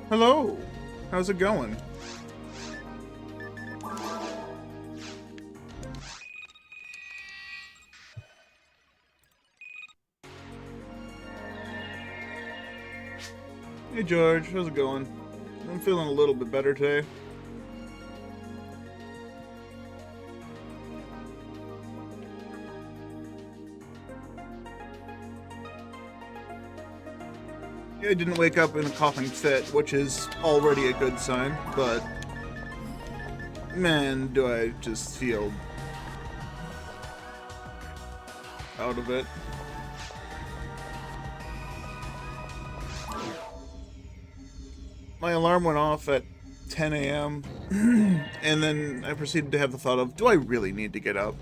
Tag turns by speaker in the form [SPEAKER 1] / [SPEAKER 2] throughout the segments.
[SPEAKER 1] Hello! How's it going? Hey George, how's it going? I'm feeling a little bit better today. I didn't wake up in a coughing fit, which is already a good sign, but man, do I just feel out of it. My alarm went off at 10 a.m. and then I proceeded to have the thought of, do I really need to get up?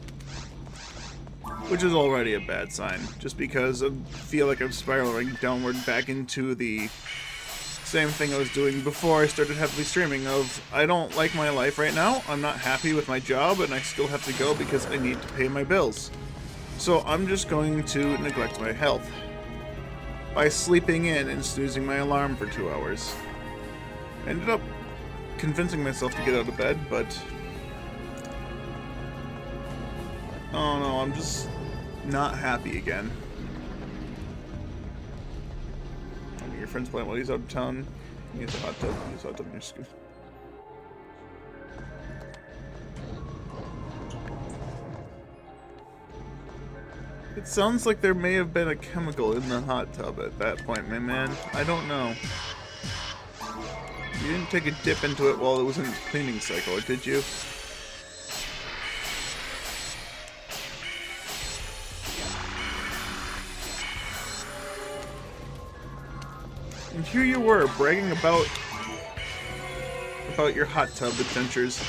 [SPEAKER 1] Which is already a bad sign, just because I feel like I'm spiraling downward back into the same thing I was doing before I started heavily streaming of, I don't like my life right now, I'm not happy with my job, and I still have to go because I need to pay my bills. So I'm just going to neglect my health by sleeping in and snoozing my alarm for 2 hours. I ended up convincing myself to get out of bed, but oh no, I'm just not happy again. I mean, your friend's playing while he's out of town. Use a hot tub. Use a hot tub in your scoop. It sounds like there may have been a chemical in the hot tub at that point, my man. I don't know. You didn't take a dip into it while it was in its cleaning cycle, did you? And here you were, bragging about your hot tub adventures.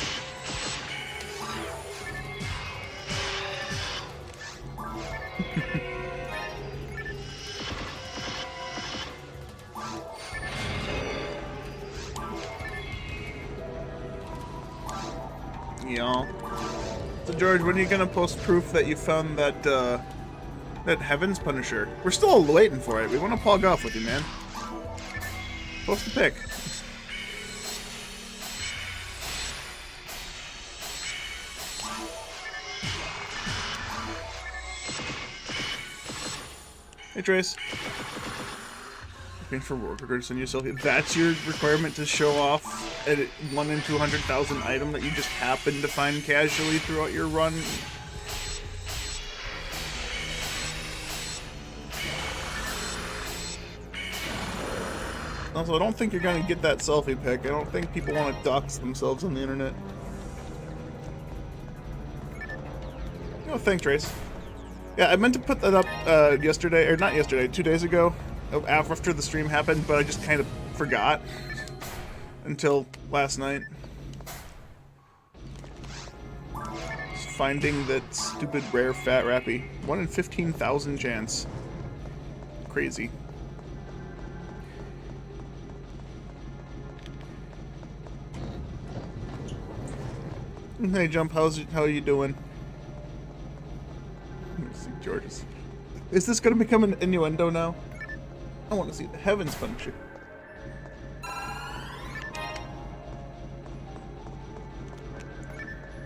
[SPEAKER 1] Yeah. So George, when are you gonna post proof that you found that that Heaven's Punisher? We're still waiting for it. We want to pog off with you, man. Post the pic. Hey Trace. Looking for work records on your selfie. That's your requirement to show off a 1 in 200,000 item that you just happen to find casually throughout your run. Also, I don't think you're gonna get that selfie pic. I don't think people want to dox themselves on the internet. Oh, thanks, Trace. Yeah, I meant to put that up yesterday, or not yesterday, 2 days ago, after the stream happened, but I just kind of forgot until last night. Just finding that stupid rare fat rappy. 1 in 15,000 chance. Crazy. Hey Jump, how are you doing? Let me see George's. Is this gonna become an innuendo now? I want to see the Heaven's Punisher.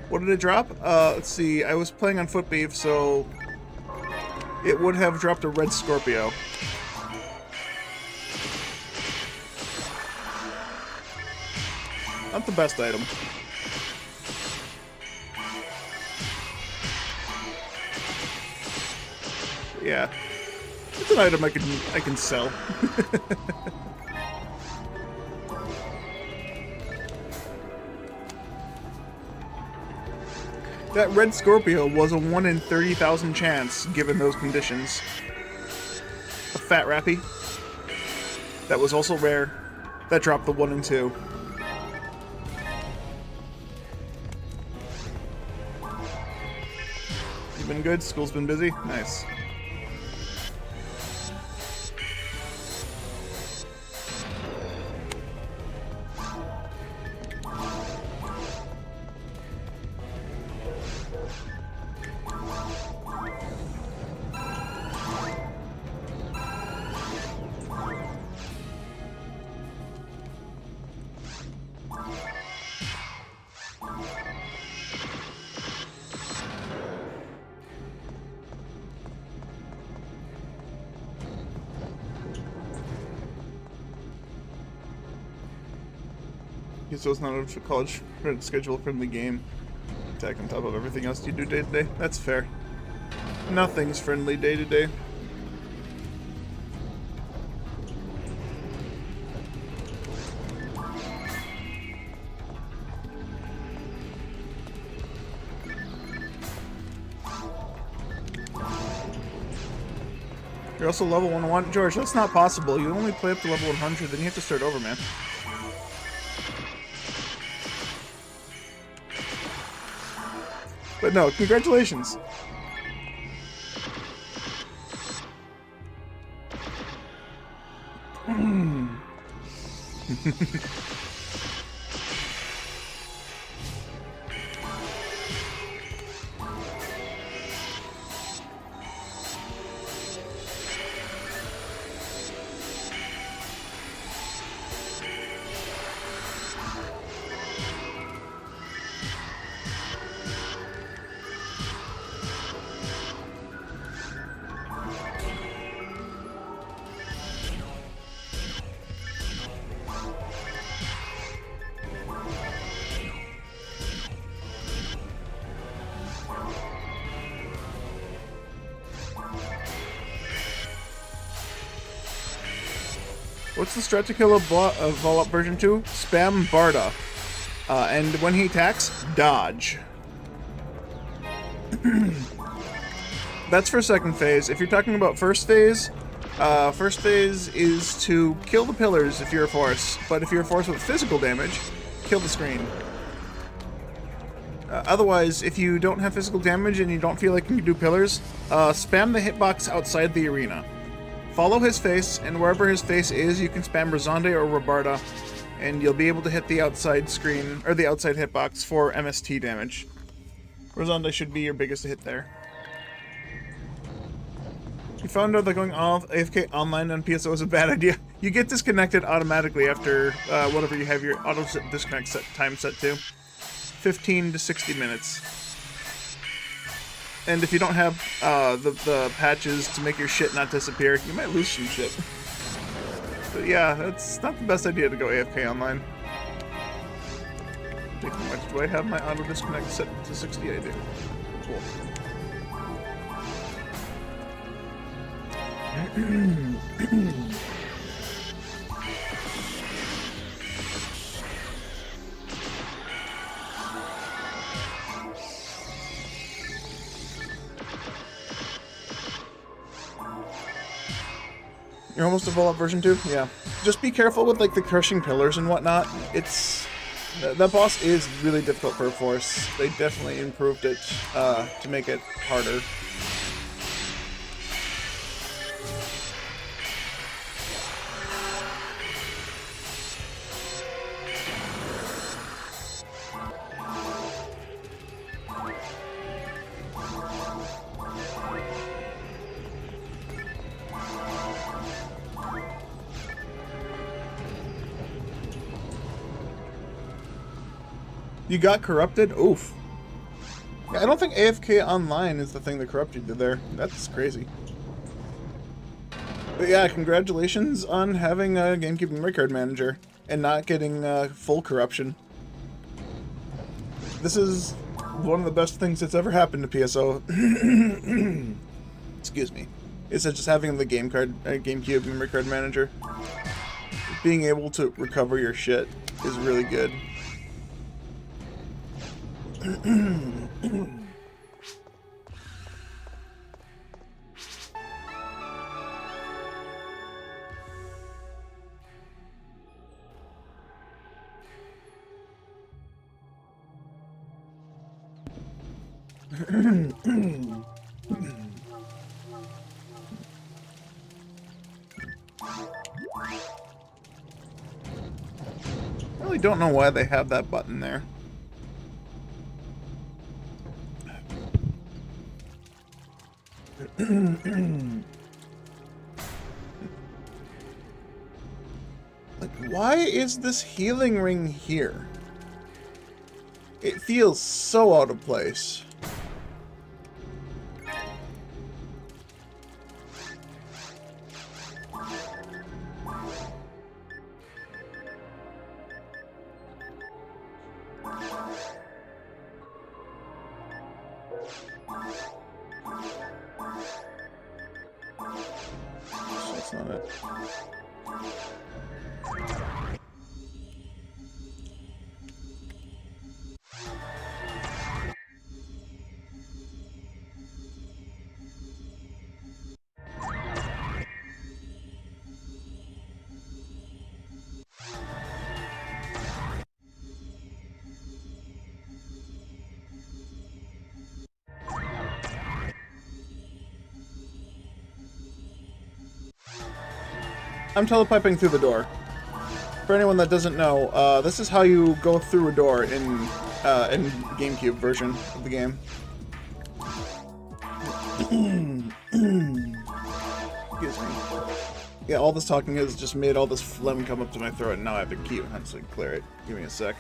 [SPEAKER 1] What did it drop? Let's see, I was playing on Foot Beef, so it would have dropped a red Scorpio. Not the best item. Yeah, it's an item I can sell. That red Scorpio was a 1 in 30,000 chance, given those conditions. A fat rappy. That was also rare. That dropped the 1 in 2. been good? School's been busy? Nice. So it's not a college schedule friendly game. Attack on top of everything else you do day to day. That's fair. Nothing's friendly day to day. You're also level 101. George, that's not possible. You only play up to level 100, then you have to start over, man. But no, congratulations. What's the strat to kill a Vol Up version 2? Spam Barda. And when he attacks, dodge. That's for second phase. If you're talking about first phase is to kill the pillars if you're a force. But if you're a force with physical damage, kill the screen. Otherwise, if you don't have physical damage and you don't feel like you can do pillars, spam the hitbox outside the arena. Follow his face, and wherever his face is, you can spam Razonde or Rabarda, and you'll be able to hit the outside screen, or the outside hitbox for MST damage. Razonde should be your biggest hit there. You found out that going off AFK online on PSO is a bad idea. You get disconnected automatically after whatever you have your auto disconnect time set to. 15 to 60 minutes. And if you don't have the patches to make your shit not disappear, you might lose some shit. But yeah, it's not the best idea to go AFK online. Do I have my auto disconnect set to 60? I do. Cool. You're almost a Vol Up version 2? Yeah. Just be careful with like the crushing pillars and whatnot. It's that boss is really difficult for a force. They definitely improved it to make it harder. You got corrupted? Oof. Yeah, I don't think AFK online is the thing that corrupted you there. That's crazy. But yeah, congratulations on having a Gamecube memory card manager and not getting full corruption. This is one of the best things that's ever happened to PSO. Excuse me. It's just having the Gamecube memory card manager. Being able to recover your shit is really good. I really don't know why they have that button there. Like, why is this healing ring here? It feels so out of place. That's not it. I'm telepiping through the door. For anyone that doesn't know, this is how you go through a door in Gamecube version of the game. Excuse me. Yeah, all this talking has just made all this phlegm come up to my throat, and now I have to keep it to clear it. Give me a sec.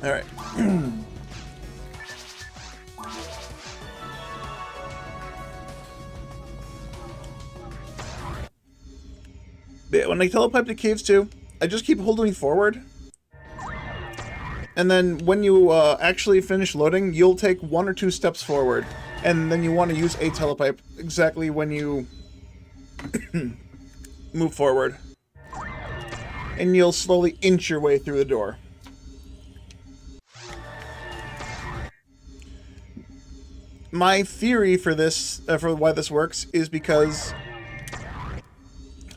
[SPEAKER 1] Alright. When I telepipe to caves too, I just keep holding forward. And then when you actually finish loading, you'll take 1 or 2 steps forward. And then you want to use a telepipe exactly when you move forward. And you'll slowly inch your way through the door. My theory for this, for why this works, is because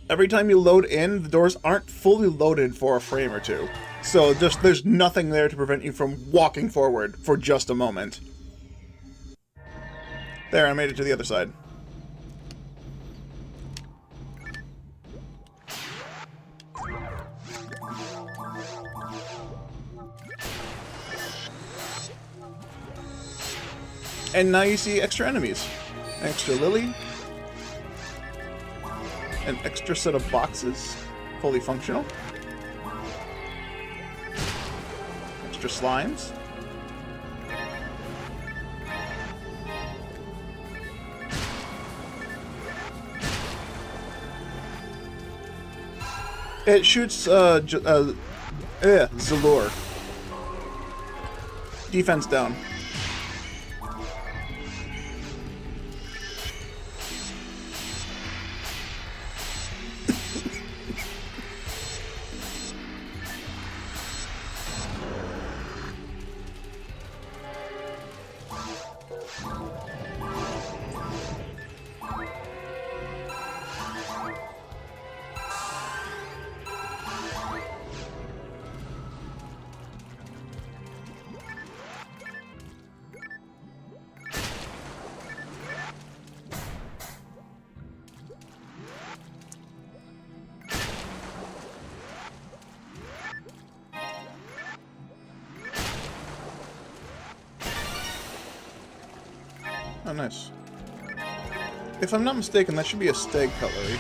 [SPEAKER 1] every time you load in, the doors aren't fully loaded for a frame or two. So just there's nothing there to prevent you from walking forward for just a moment. There, I made it to the other side. And now you see extra enemies. An extra lily. An extra set of boxes. Fully functional. Extra slimes. It shoots, Zalur. Defense down. Oh, nice. If I'm not mistaken, that should be a stag cutlery.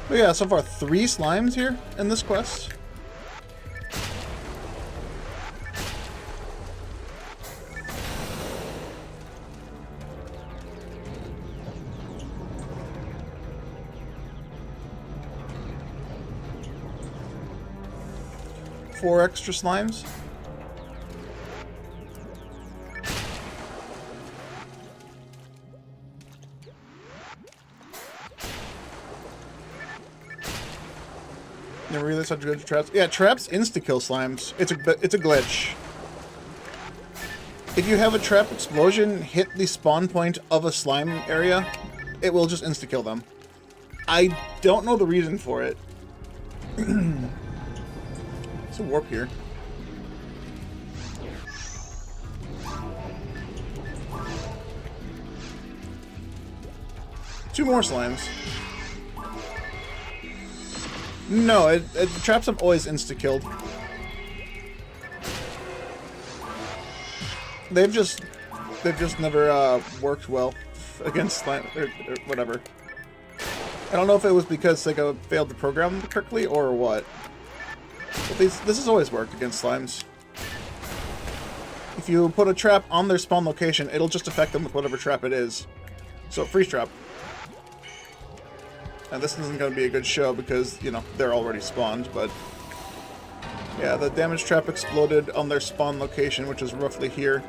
[SPEAKER 1] But yeah, so far 3 slimes here in this quest. Four extra slimes. Never realized how good traps. Yeah, traps insta-kill slimes. It's a glitch. If you have a trap explosion hit the spawn point of a slime area, it will just insta-kill them. I don't know the reason for it. There's a warp here. Two more slimes. No, the traps have always insta-killed. They've just never worked well against slime or whatever. I don't know if it was because Sega failed to program them correctly or what. But this has always worked against slimes. If you put a trap on their spawn location, it'll just affect them with whatever trap it is. So freeze trap. And this isn't going to be a good show because, you know, they're already spawned, but... yeah, the damage trap exploded on their spawn location, which is roughly here.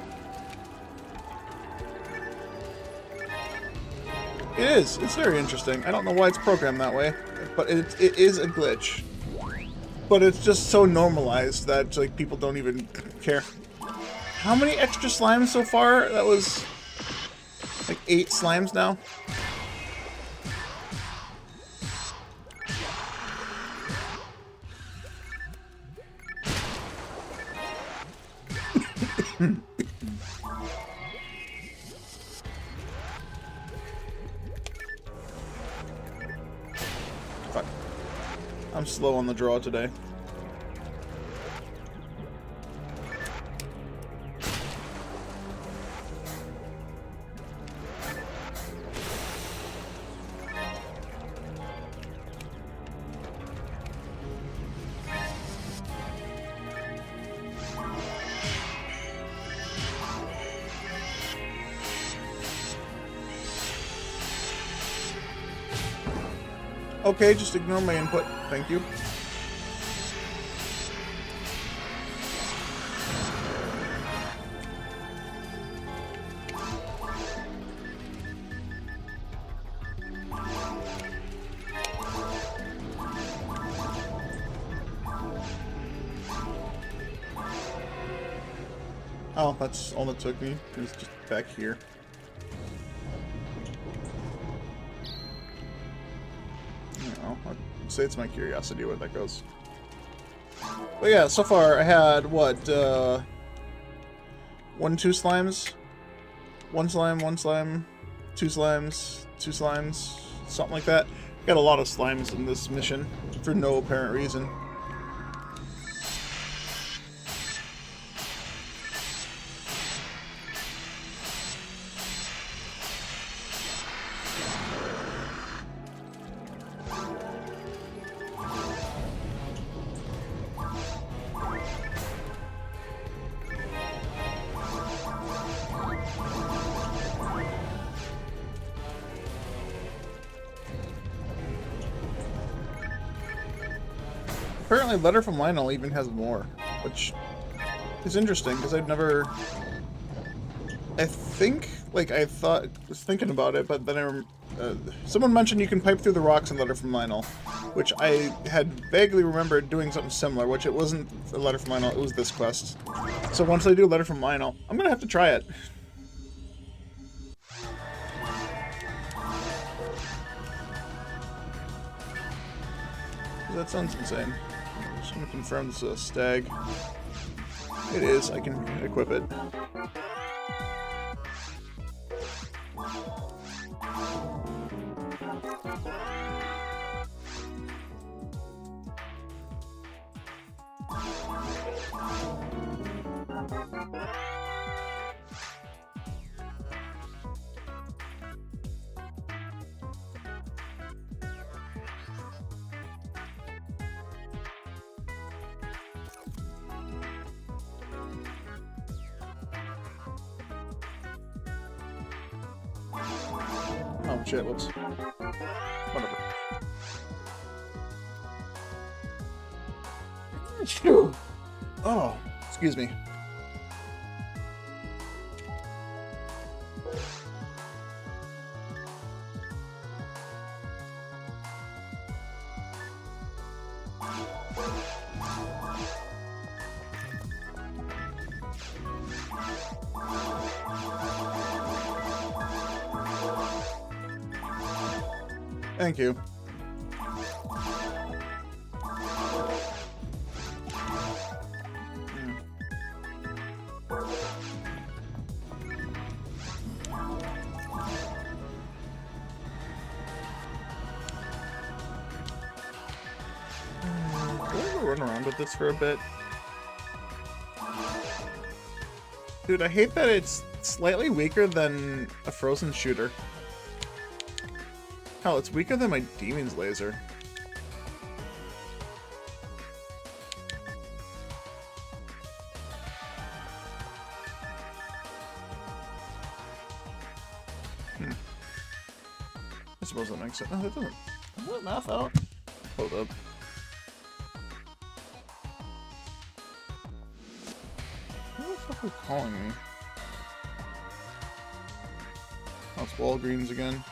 [SPEAKER 1] It is. It's very interesting. I don't know why it's programmed that way, but it is a glitch. But it's just so normalized that, like, people don't even care. How many extra slimes so far? That was... like 8 slimes now? Fuck. I'm slow on the draw today. Okay, just ignore my input. Thank you. Oh, that's all it took me. It was just back here. I'd say it's my curiosity where that goes. But yeah, so far I had, what, 1, 2 slimes? 1 slime, 1 slime, 2 slimes, 2 slimes, something like that. Got a lot of slimes in this mission, for no apparent reason. Apparently Letter from Lionel even has more, which is interesting, because I've never... I think, like, I was thinking about it, but then someone mentioned you can pipe through the rocks in Letter from Lionel, which I had vaguely remembered doing something similar, which it wasn't a Letter from Lionel, it was this quest. So once I do Letter from Lionel, I'm gonna have to try it. That sounds insane. I'm just gonna confirm this is a stag. It is, I can equip it. Oh shit, whoops. Whatever. Oh, excuse me. Thank you. Run around with this for a bit. Dude, I hate that it's slightly weaker than a frozen shooter. Hell, it's weaker than my demon's laser. I suppose that makes sense. No, that doesn't. Does that math out? Hold up. Who the fuck are calling me? Oh, it's Walgreens again.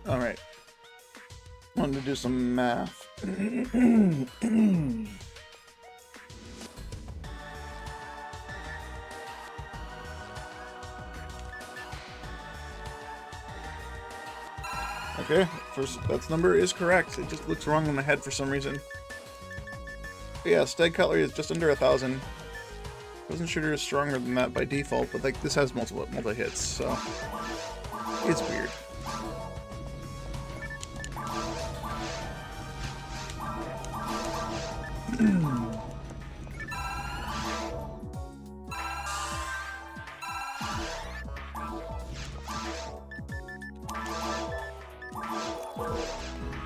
[SPEAKER 1] Alright. Wanted to do some math. Okay, first, that number is correct. It just looks wrong in my head for some reason. But yeah, Stag Cutlery is just under 1,000. Frozen Shooter is stronger than that by default, but like this has multi-hits, so it's weird.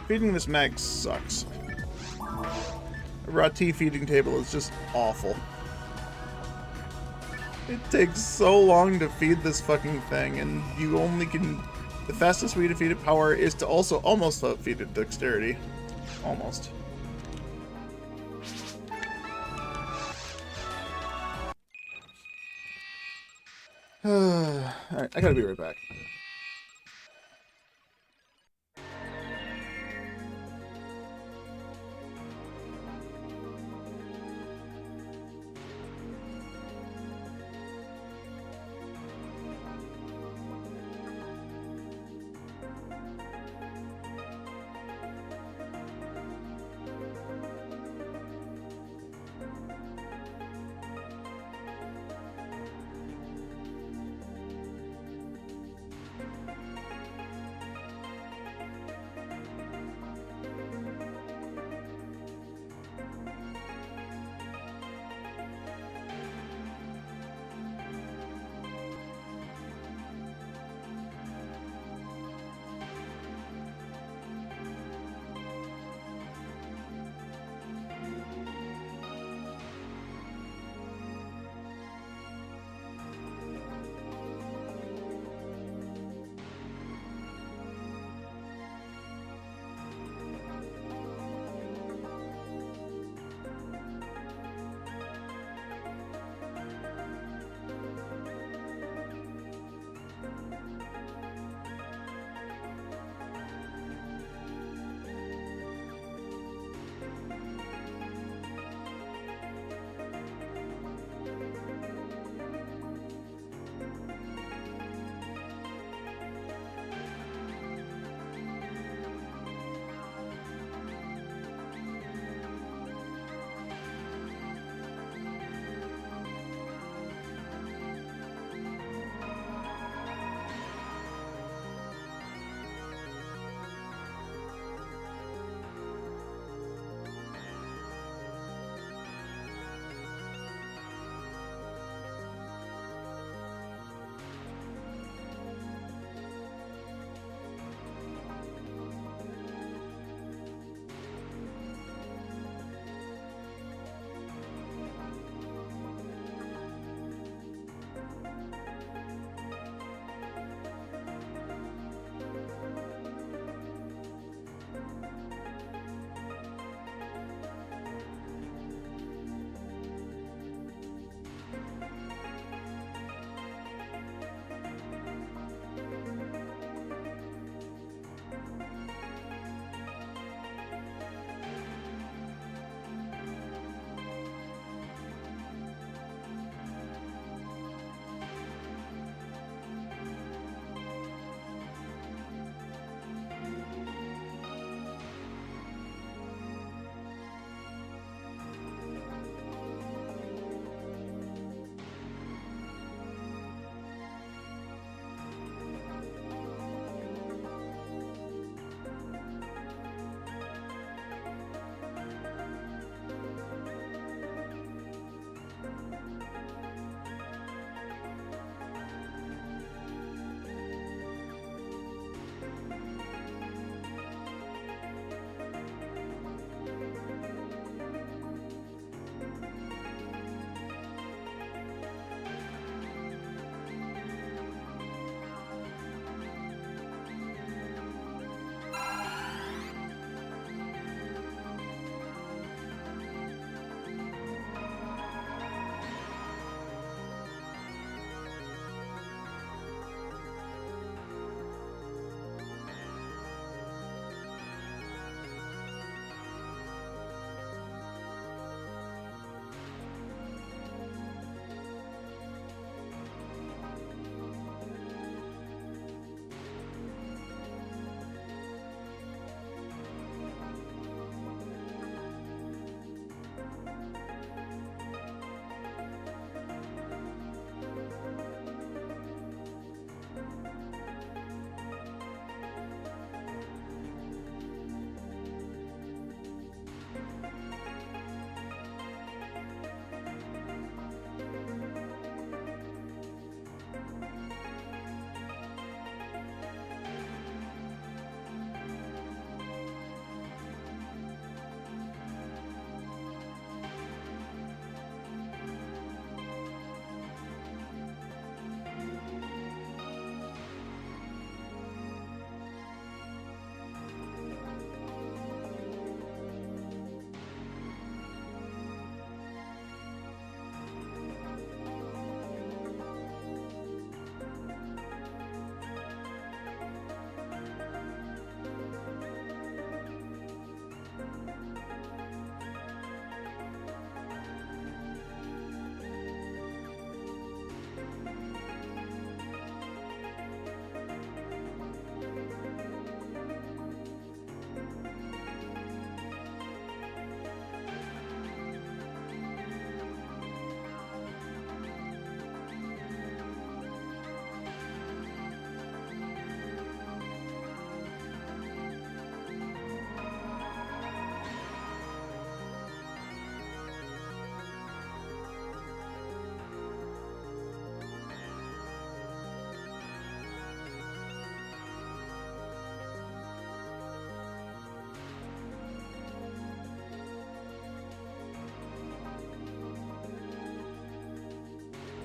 [SPEAKER 1] Feeding this mag sucks. A raw tea feeding table is just awful. It takes so long to feed this fucking thing, and you only can... The fastest way to feed it power is to also almost feed it dexterity. Almost. Alright, I gotta be right back.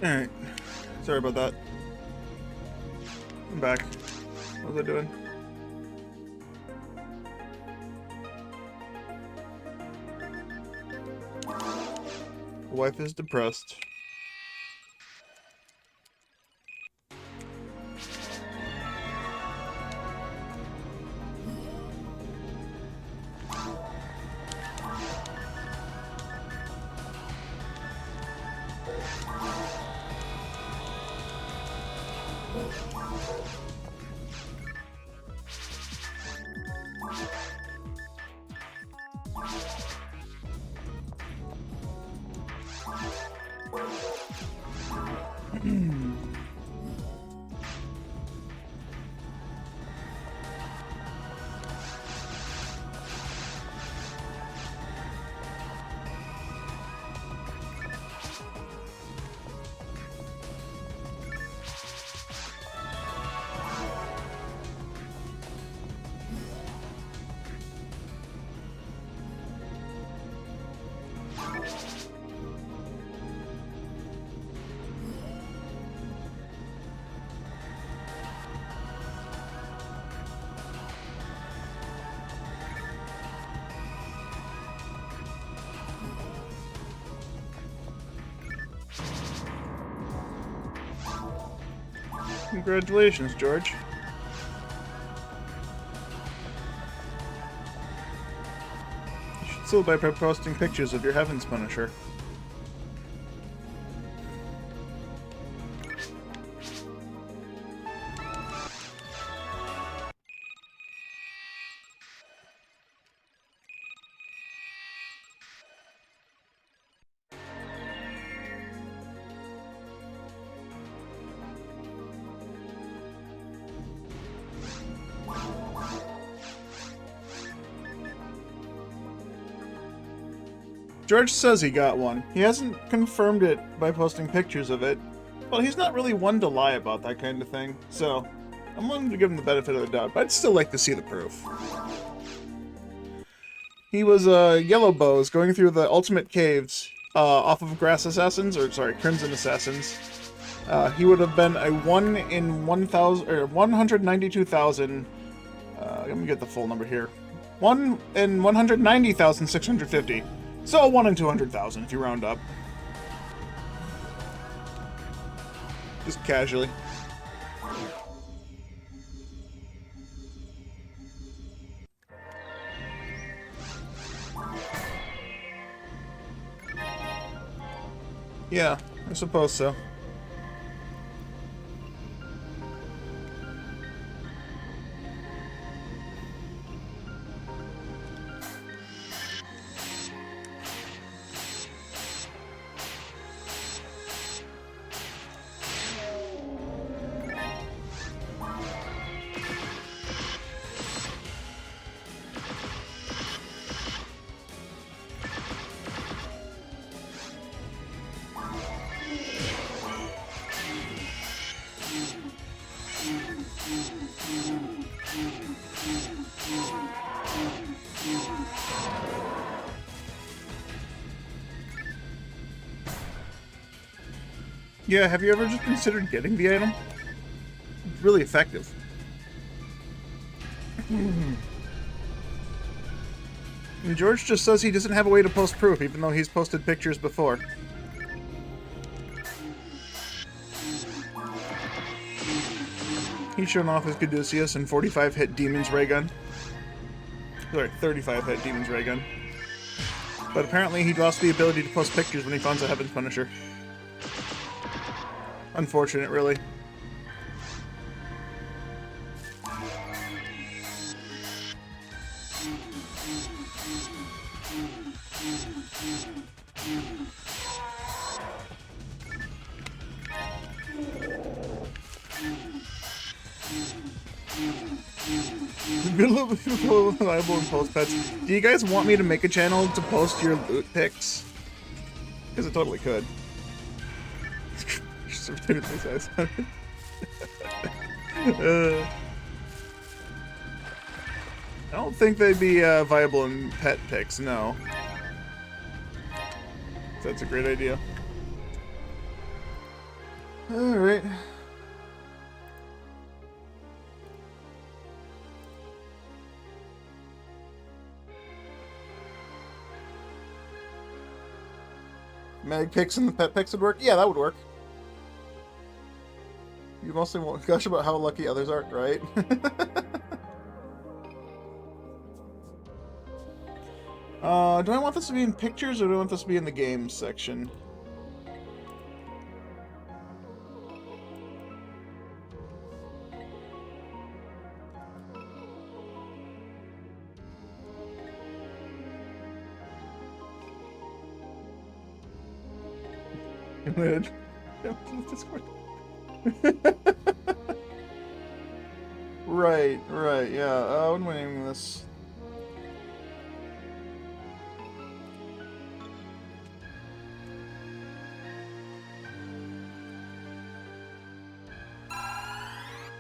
[SPEAKER 1] Alright. Sorry about that. I'm back. What was I doing? Wife is depressed. Congratulations, George. You should celebrate by posting pictures of your Heavens Punisher. George says he got one. He hasn't confirmed it by posting pictures of it. Well, he's not really one to lie about that kind of thing, so I'm willing to give him the benefit of the doubt, but I'd still like to see the proof. He was Yellow Bows going through the Ultimate Caves off of Crimson Assassins. He would have been a 1 in 1,000 or 192,000. Let me get the full number here. 1 in 190,650. So 1 in 200,000 if you round up. Just casually. Yeah, I suppose so. Yeah, have you ever just considered getting the item? It's really effective. And George just says he doesn't have a way to post proof, even though he's posted pictures before. He's shown off his Caduceus and 45-hit Demon's Ray Gun. Sorry, 35-hit Demon's Ray Gun. But apparently he lost the ability to post pictures when he finds a Heaven's Punisher. Unfortunate, really. Reliable and post pets. Do you guys want me to make a channel to post your loot pics? Because I totally could. I don't think they'd be viable in pet pics, no. That's a great idea. Alright. Mag picks and the pet picks would work? Yeah, that would work. You mostly won't gush about how lucky others are, right? Do I want this to be in pictures or do I want this to be in the games section? Right, right, yeah. What am I naming this?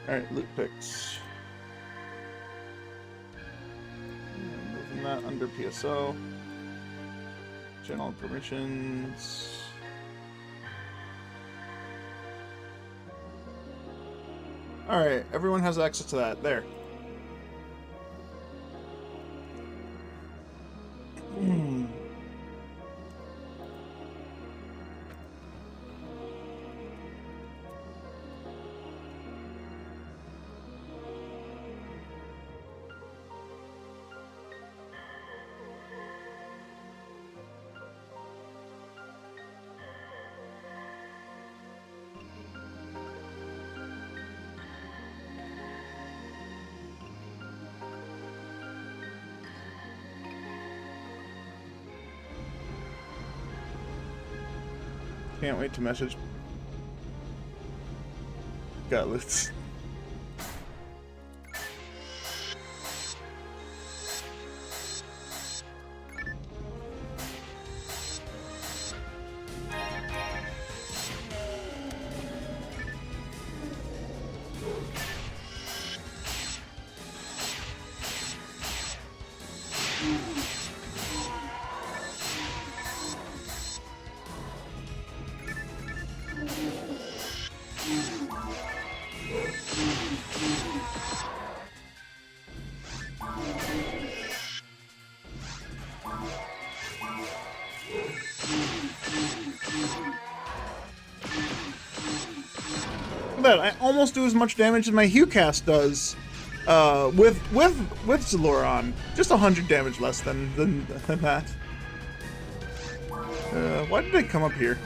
[SPEAKER 1] Alright, loot picks. Moving that under PSO. General permissions. Alright, everyone has access to that. There. Can't wait to message. Got loots. I almost do as much damage as my Huecast does with Zalor on. Just 100 damage less than that. Why did I come up here?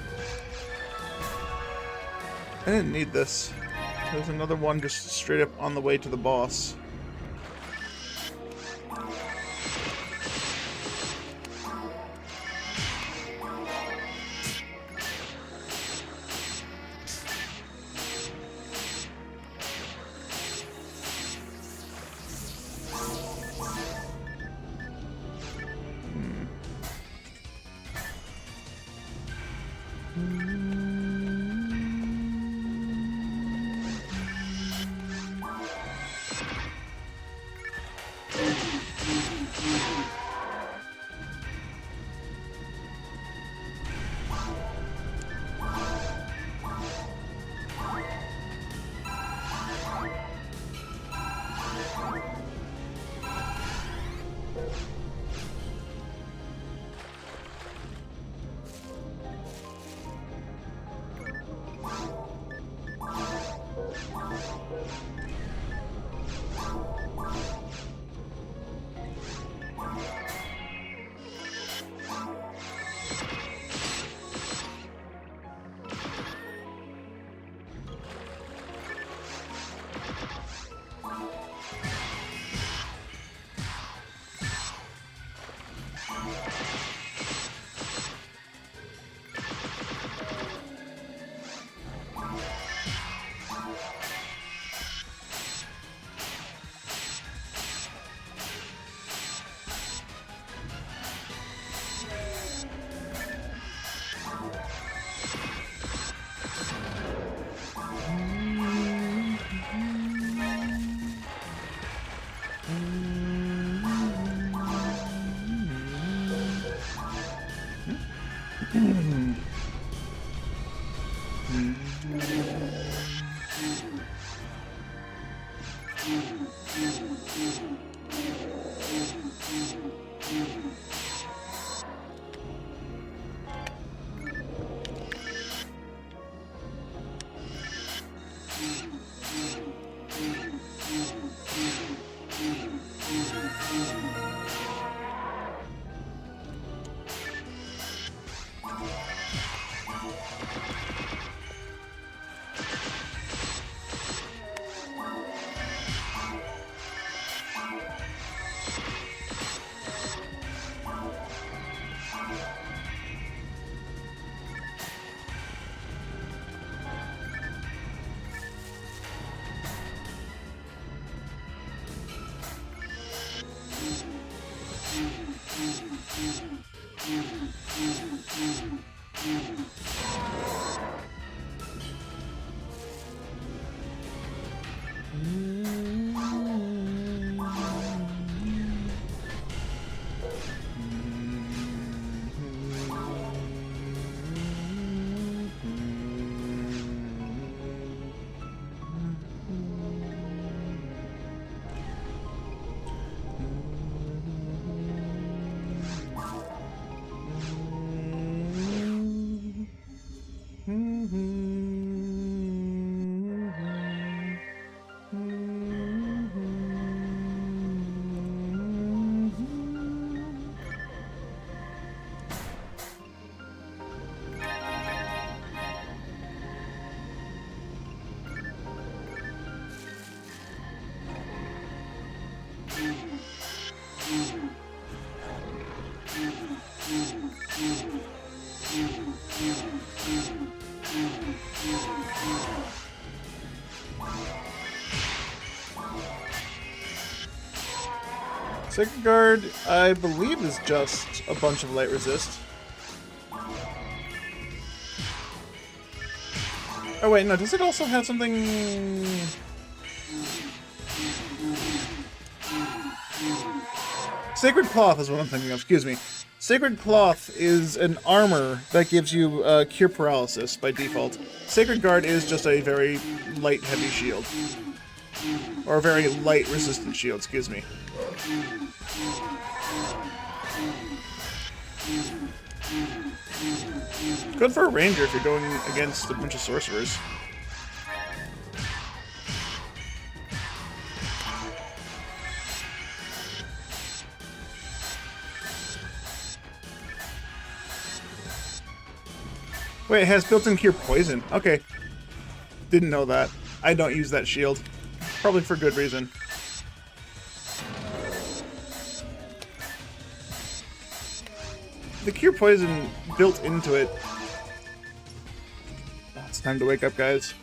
[SPEAKER 1] I didn't need this. There's another one just straight up on the way to the boss. Sacred Guard, I believe, is just a bunch of light resist. Oh wait, no, does it also have something... Sacred Cloth is what I'm thinking of, excuse me. Sacred Cloth is an armor that gives you Cure Paralysis by default. Sacred Guard is just a very light, heavy shield. Or a very light, resistant shield, excuse me. Good for a ranger if you're going against a bunch of sorcerers. Wait, it has built-in cure poison. Okay. Didn't know that. I don't use that shield. Probably for good reason. The cure poison built into it. Oh, it's time to wake up, guys.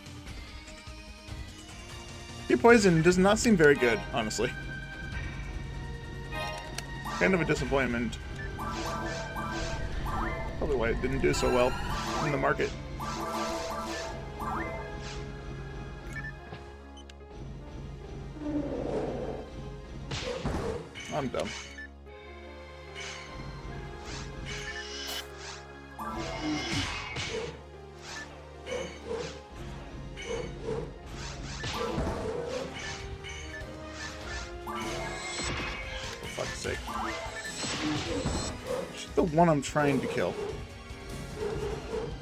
[SPEAKER 1] Cure poison does not seem very good, honestly. Kind of a disappointment. Probably why it didn't do so well in the market. I'm dumb. For fuck's sake. She's the one I'm trying to kill.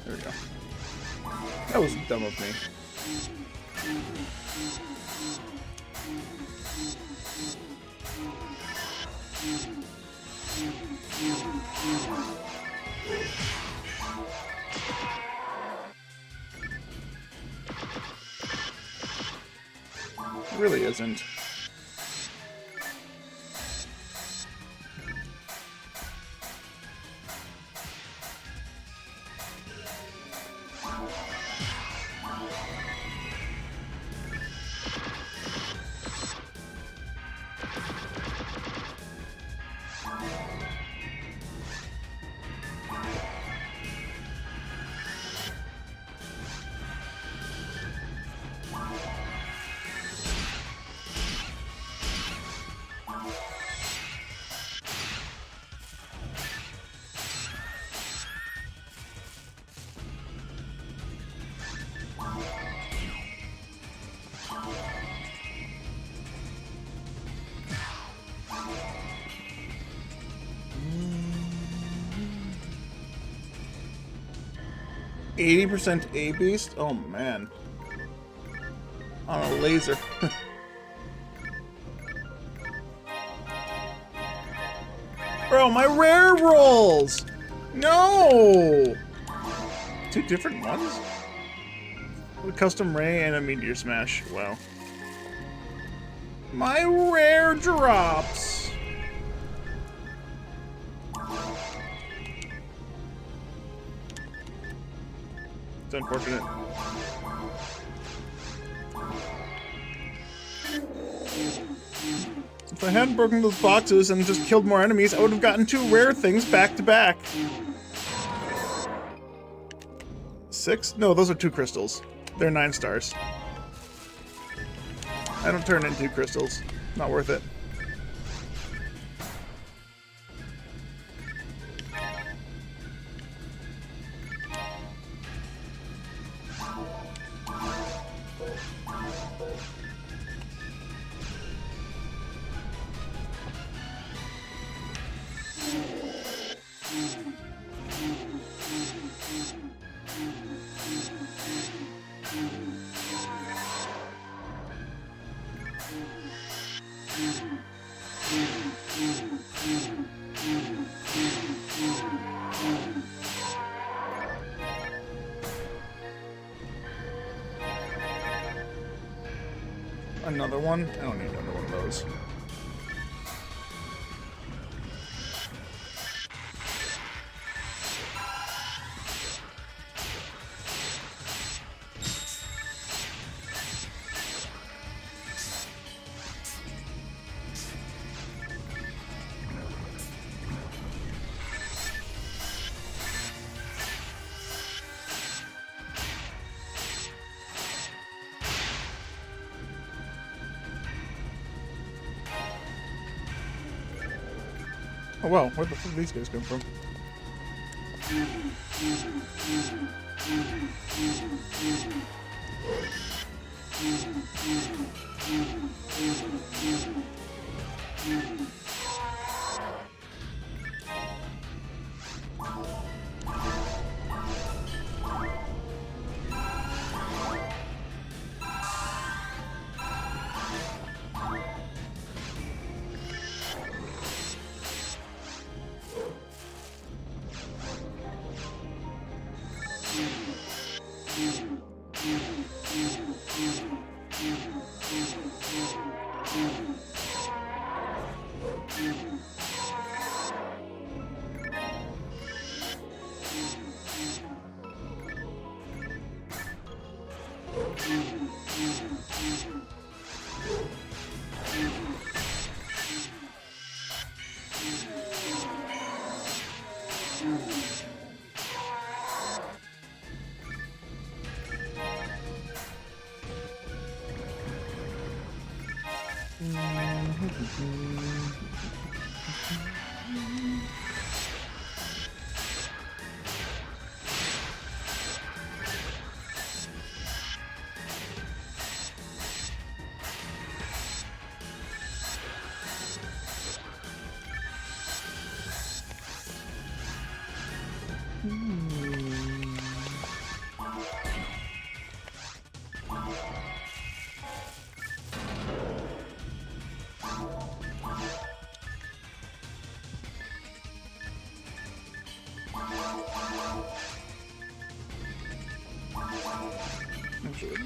[SPEAKER 1] There we go. That was dumb of me. It really isn't. %A beast? Oh man. On a laser. Bro, my rare rolls! No! Two different ones? A custom ray and a meteor smash. Wow. My rare drops! It's unfortunate. If I hadn't broken those boxes and just killed more enemies, I would have gotten 2 rare things back to back. 6? No, those are 2 crystals. They're 9 stars. I don't turn into crystals. Not worth it. Another one? I don't need another one of those. Oh wow, where the fuck did these guys come from?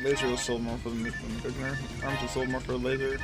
[SPEAKER 1] Laser was sold more for the Bigner. Arms was sold more for a laser.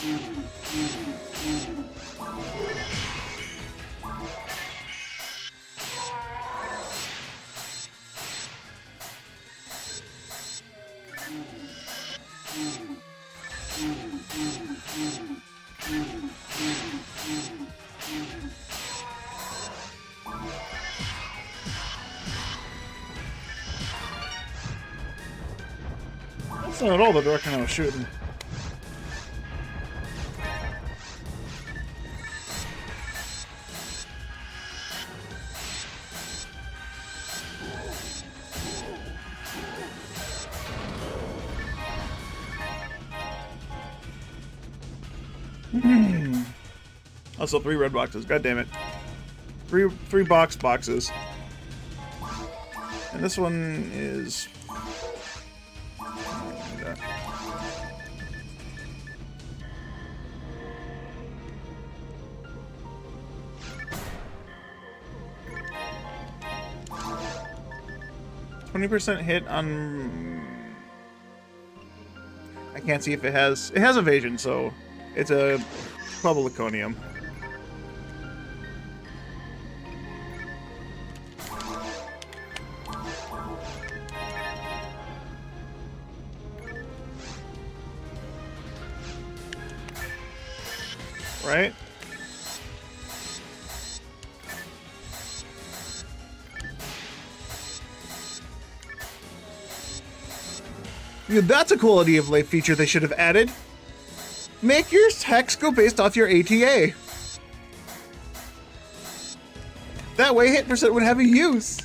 [SPEAKER 1] That's not at all the direction I was shooting. Also, 3 red boxes. God damn it. Three boxes. And this one is... 20% hit on... I can't see if it has... It has evasion, so it's a Bubbleconium. Right? Yeah, that's a quality of life feature they should have added. Make your hex go based off your ATA. That way hit percent would have a use.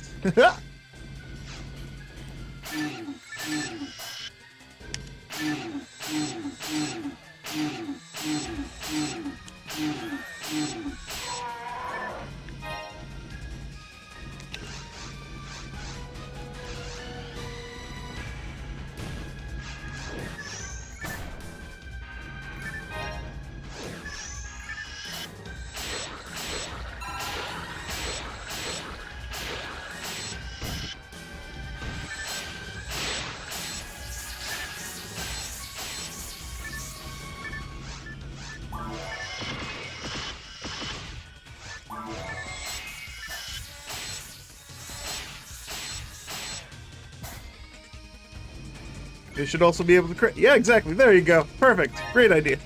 [SPEAKER 1] They should also be able to crit. Yeah, exactly. There you go. Perfect. Great idea.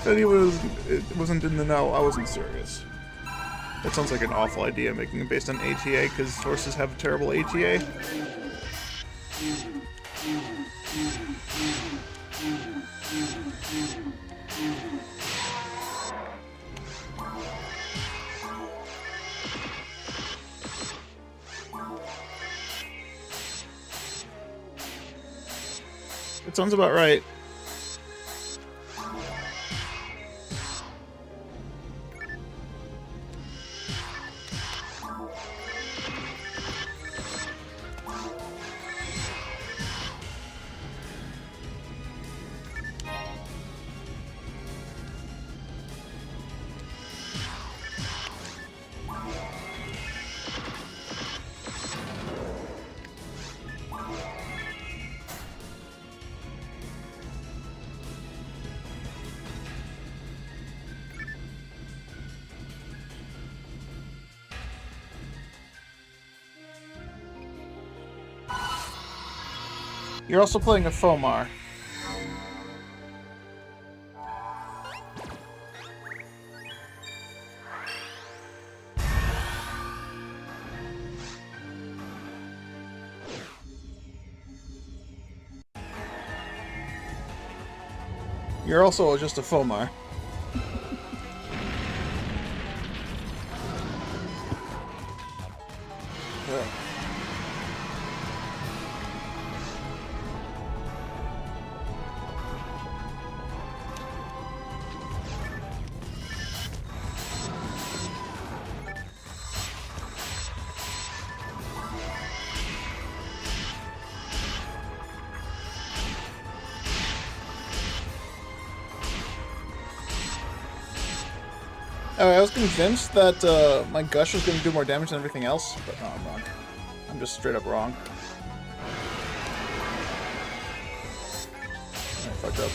[SPEAKER 1] Said it wasn't in the know. I wasn't serious. That sounds like an awful idea, making it based on ATA, because horses have a terrible ATA. That sounds about right. You're also playing a Fomar. You're also just a Fomar. I was convinced that my Gush was going to do more damage than everything else, but no, I'm wrong. I'm just straight up wrong. fucked up.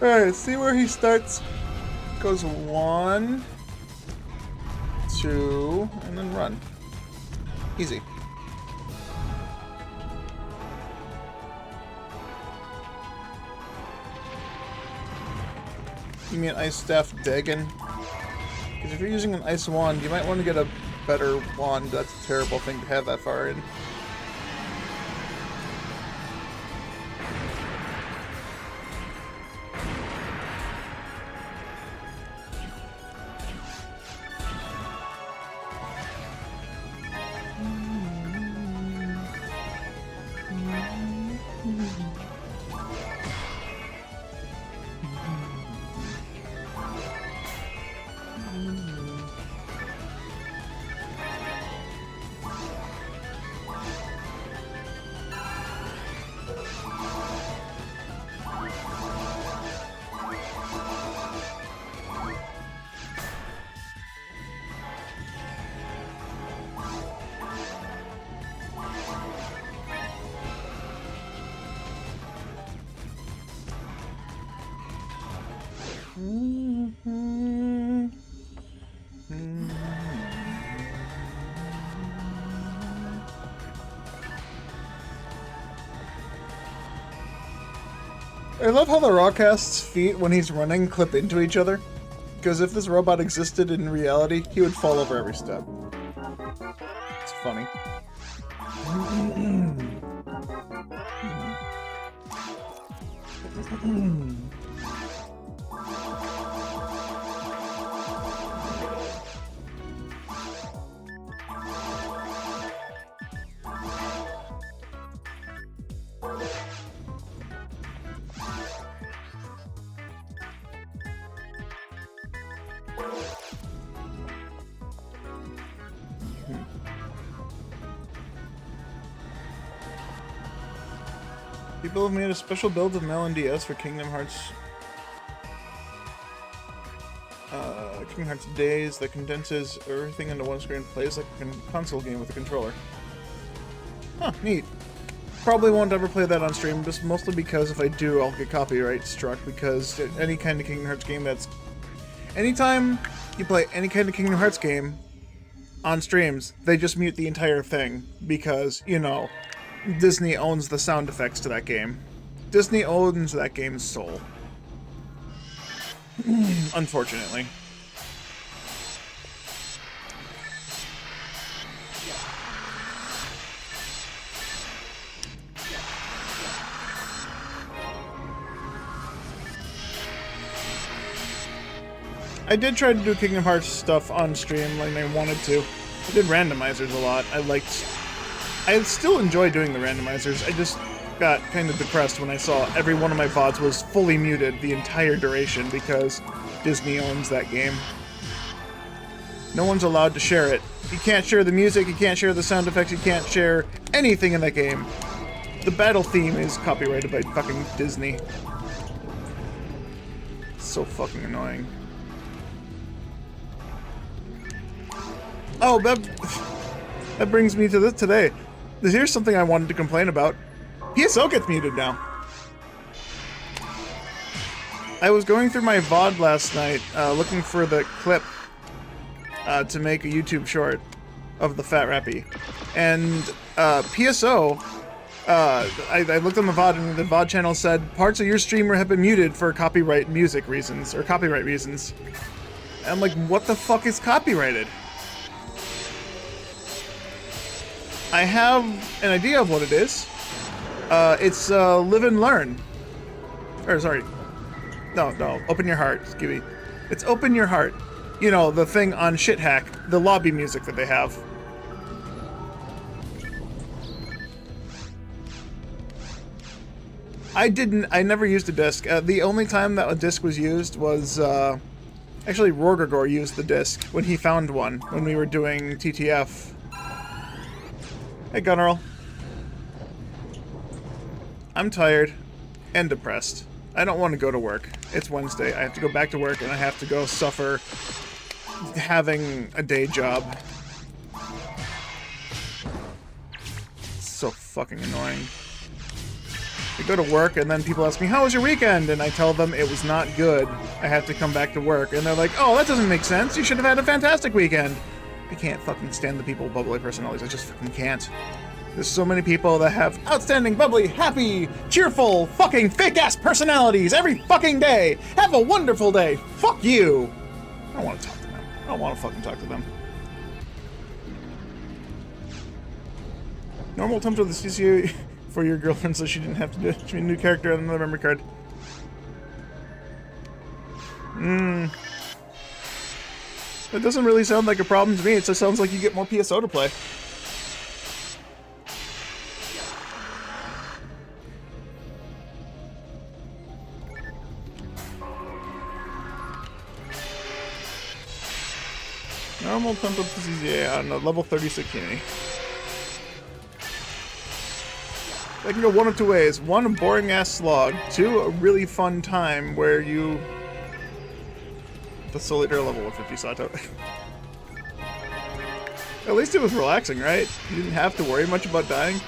[SPEAKER 1] Alright, see where he starts. Goes 1, 2, and then run. Easy. You mean Ice Staff Dagon? Because if you're using an Ice Wand, you might want to get a better wand. That's a terrible thing to have that far in. I love how the Rawcast's feet, when he's running, clip into each other. Because if this robot existed in reality, he would fall over every step. It's funny. People have made a special build of Melon DS for Kingdom Hearts Days that condenses everything into one screen and plays like a console game with a controller. Huh, neat. Probably won't ever play that on stream, just mostly because if I do, I'll get copyright struck, because any kind of Kingdom Hearts game that's... Anytime you play any kind of Kingdom Hearts game on streams, they just mute the entire thing, because, you know, Disney owns the sound effects to that game. Disney owns that game's soul. Unfortunately. I did try to do Kingdom Hearts stuff on stream like I wanted to. I did randomizers a lot. I still enjoy doing the randomizers. I just got kind of depressed when I saw every one of my VODs was fully muted the entire duration because Disney owns that game. No one's allowed to share it. You can't share the music, you can't share the sound effects, you can't share anything in that game. The battle theme is copyrighted by fucking Disney. It's so fucking annoying. Oh, that brings me to this today. Here's something I wanted to complain about. PSO gets muted now. I was going through my VOD last night, looking for the clip to make a YouTube short of the Fat Rappy. And PSO, I looked on the VOD and the VOD channel said, parts of your streamer have been muted for copyright music reasons, or copyright reasons. And I'm like, what the fuck is copyrighted? I have an idea of what it is. It's Live and Learn. Or, sorry. No, Open Your Heart, Skibby. It's Open Your Heart. You know, the thing on Shithack, the lobby music that they have. I never used a disc. The only time that a disc was used was Actually, Rorgagor used the disc when he found one when we were doing TTF. Hey, Gunneral. I'm tired and depressed. I don't want to go to work. It's Wednesday. I have to go back to work and I have to go suffer having a day job. It's so fucking annoying. I go to work and then people ask me, how was your weekend? And I tell them it was not good. I have to come back to work. And they're like, oh, that doesn't make sense. You should have had a fantastic weekend. I can't fucking stand the people with bubbly personalities. I just fucking can't. There's so many people that have outstanding, bubbly, happy, cheerful, fucking fake-ass personalities every fucking day. Have a wonderful day. Fuck you. I don't want to talk to them. I don't want to fucking talk to them. Normal attempt with the CCA for your girlfriend so she didn't have to do it. She made a new character on another memory card. That doesn't really sound like a problem to me. It just sounds like you get more PSO to play. Normal tempo CCA on a level 36 Uni. That can go one of two ways. One, a boring-ass slog. Two, a really fun time where you facilitate a level 150 Sato. At least it was relaxing, right? You didn't have to worry much about dying.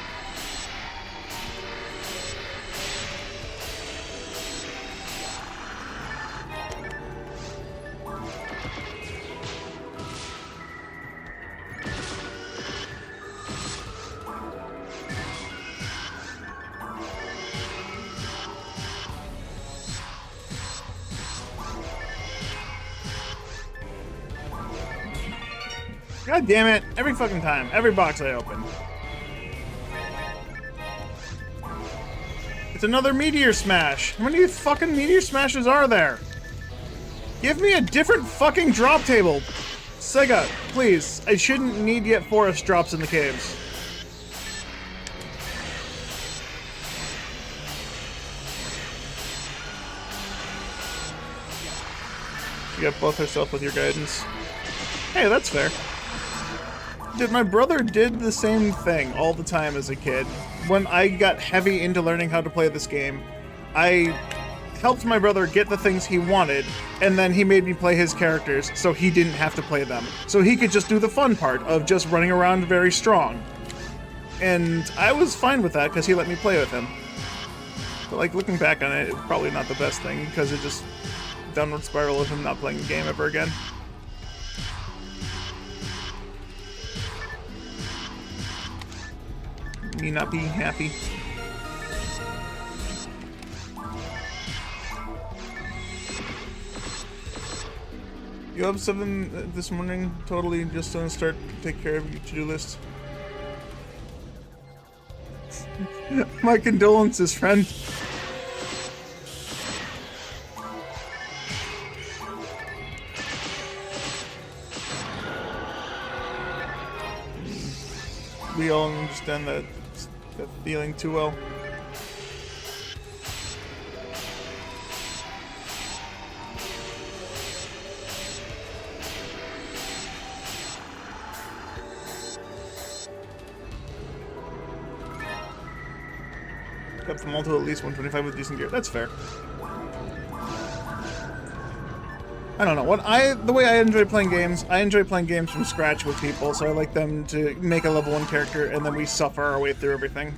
[SPEAKER 1] God damn it, every fucking time, every box I open. It's another Meteor Smash. How many fucking Meteor Smashes are there? Give me a different fucking drop table. Sega, please. I shouldn't need yet forest drops in the caves. You got both herself with your guidance. Hey, that's fair. Dude, my brother did the same thing all the time as a kid. When I got heavy into learning how to play this game, I helped my brother get the things he wanted, and then he made me play his characters so he didn't have to play them. So he could just do the fun part of just running around very strong. And I was fine with that because he let me play with him. But like, looking back on it, it's probably not the best thing because it just downward spiral of him not playing the game ever again. Me not being happy. You up 7 this morning, totally just to start to take care of your to-do list. My condolences, friend. We all understand that feeling too well. Up from all to at least 125 with decent gear. That's fair. I don't know. The way I enjoy playing games, I enjoy playing games from scratch with people, so I like them to make a level 1 character and then we suffer our way through everything.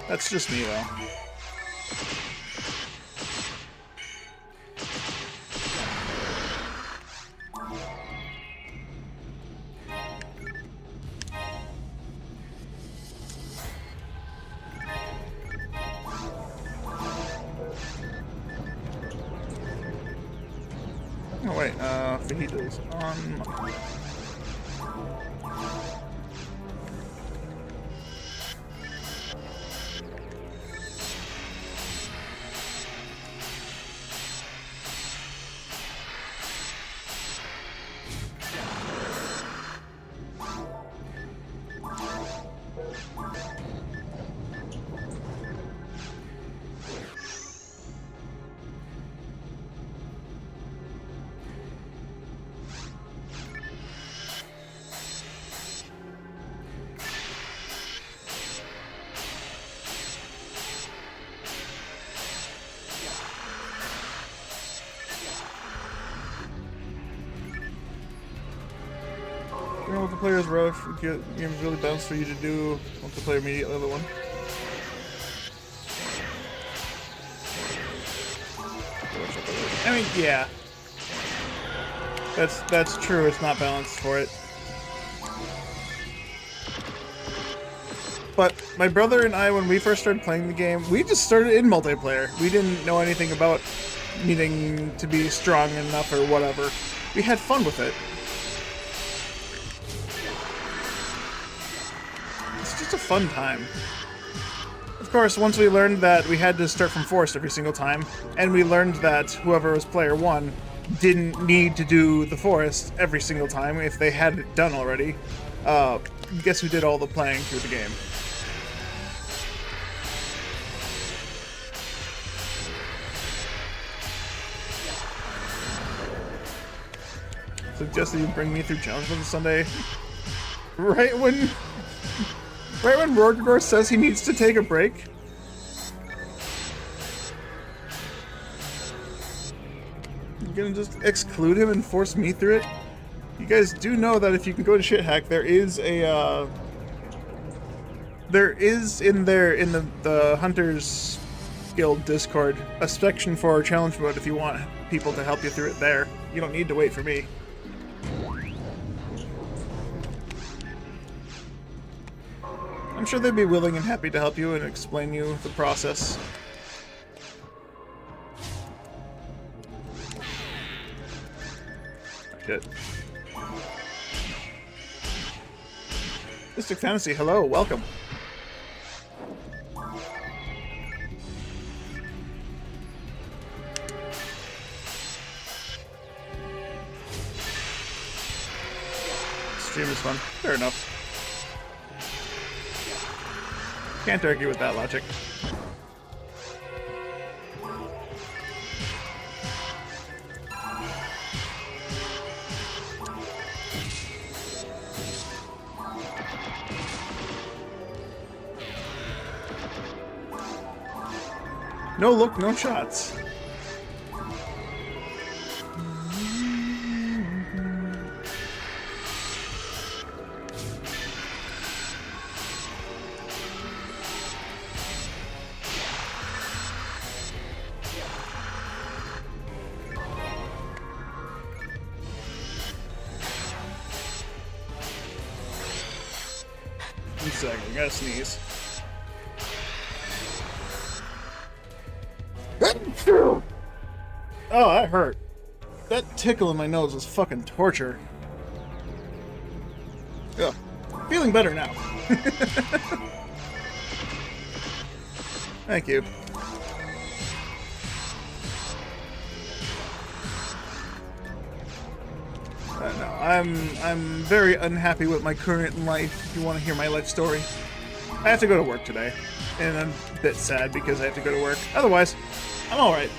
[SPEAKER 1] That's just me, though. Oh wait, Fajitas on. Multiplayer is rough. Game's really bounced for you to do multiplayer immediately. Other one. I mean, yeah. That's true. It's not balanced for it. But my brother and I, when we first started playing the game, we just started in multiplayer. We didn't know anything about needing to be strong enough or whatever. We had fun with it. It's just a fun time. Of course, once we learned that we had to start from forest every single time, and we learned that whoever was player 1 didn't need to do the forest every single time if they had it done already, guess who did all the playing through the game? Suggested you bring me through challenge on Sunday. Right when Rorgor says he needs to take a break. You're gonna just exclude him and force me through it? You guys do know that if you can go to Shithack, there is a in the Hunters Guild Discord a section for challenge mode if you want people to help you through it there. You don't need to wait for me. I'm sure they'd be willing and happy to help you and explain you the process. Shit. Mystic Phantasy, hello, welcome. Stream is fun. Fair enough. Can't argue with that logic. No look, no shots. One second, I gotta sneeze. Oh, that hurt. That tickle in my nose was fucking torture. Ugh. Feeling better now. Thank you. No, I'm very unhappy with my current life. If you want to hear my life story, I have to go to work today, and I'm a bit sad because I have to go to work. Otherwise, I'm all right.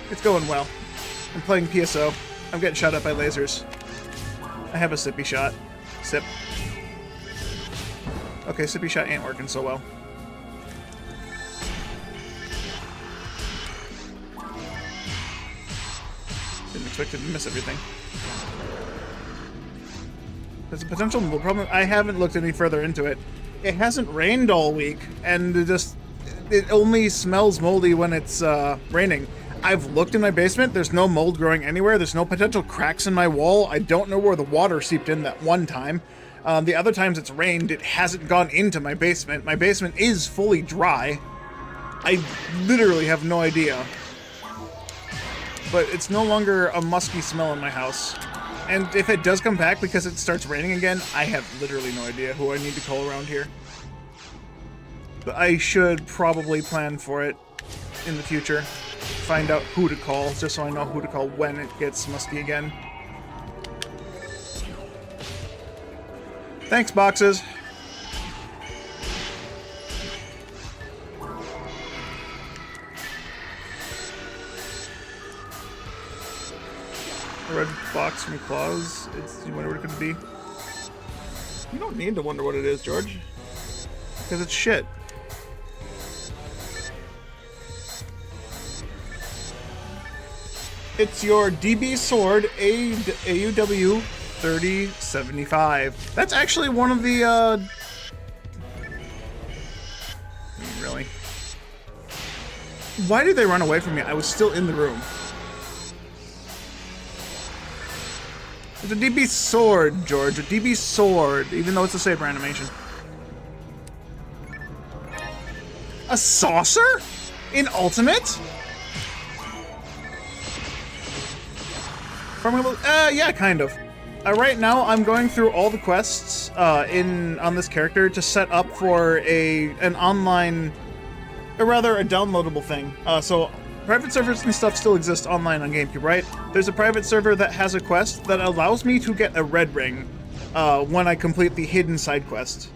[SPEAKER 1] It's going well. I'm playing PSO. I'm getting shot at by lasers. I have a sippy shot. Sip. Okay, sippy shot ain't working so well. Didn't expect it to miss everything. There's a potential mold problem. I haven't looked any further into it. It hasn't rained all week, and it only smells moldy when it's raining. I've looked in my basement. There's no mold growing anywhere. There's no potential cracks in my wall. I don't know where the water seeped in that one time. The other times it's rained, it hasn't gone into my basement. My basement is fully dry. I literally have no idea. But it's no longer a musky smell in my house. And if it does come back because it starts raining again, I have literally no idea who I need to call around here. But I should probably plan for it in the future. Find out who to call, just so I know who to call when it gets musky again. Thanks, boxes. A red box from Claus. You wonder what it could be? You don't need to wonder what it is, George. Because it's shit. It's your DB Sword AUW 30, 75. That's actually one of the, really? Why did they run away from me? I was still in the room. It's a DB sword, George. A DB sword, even though it's a saber animation. A saucer? In Ultimate? Yeah, kind of. Right now, I'm going through all the quests on this character to set up for an online, or rather a downloadable thing. So private servers and stuff still exist online on Gamecube, right? There's a private server that has a quest that allows me to get a red ring when I complete the hidden side quest.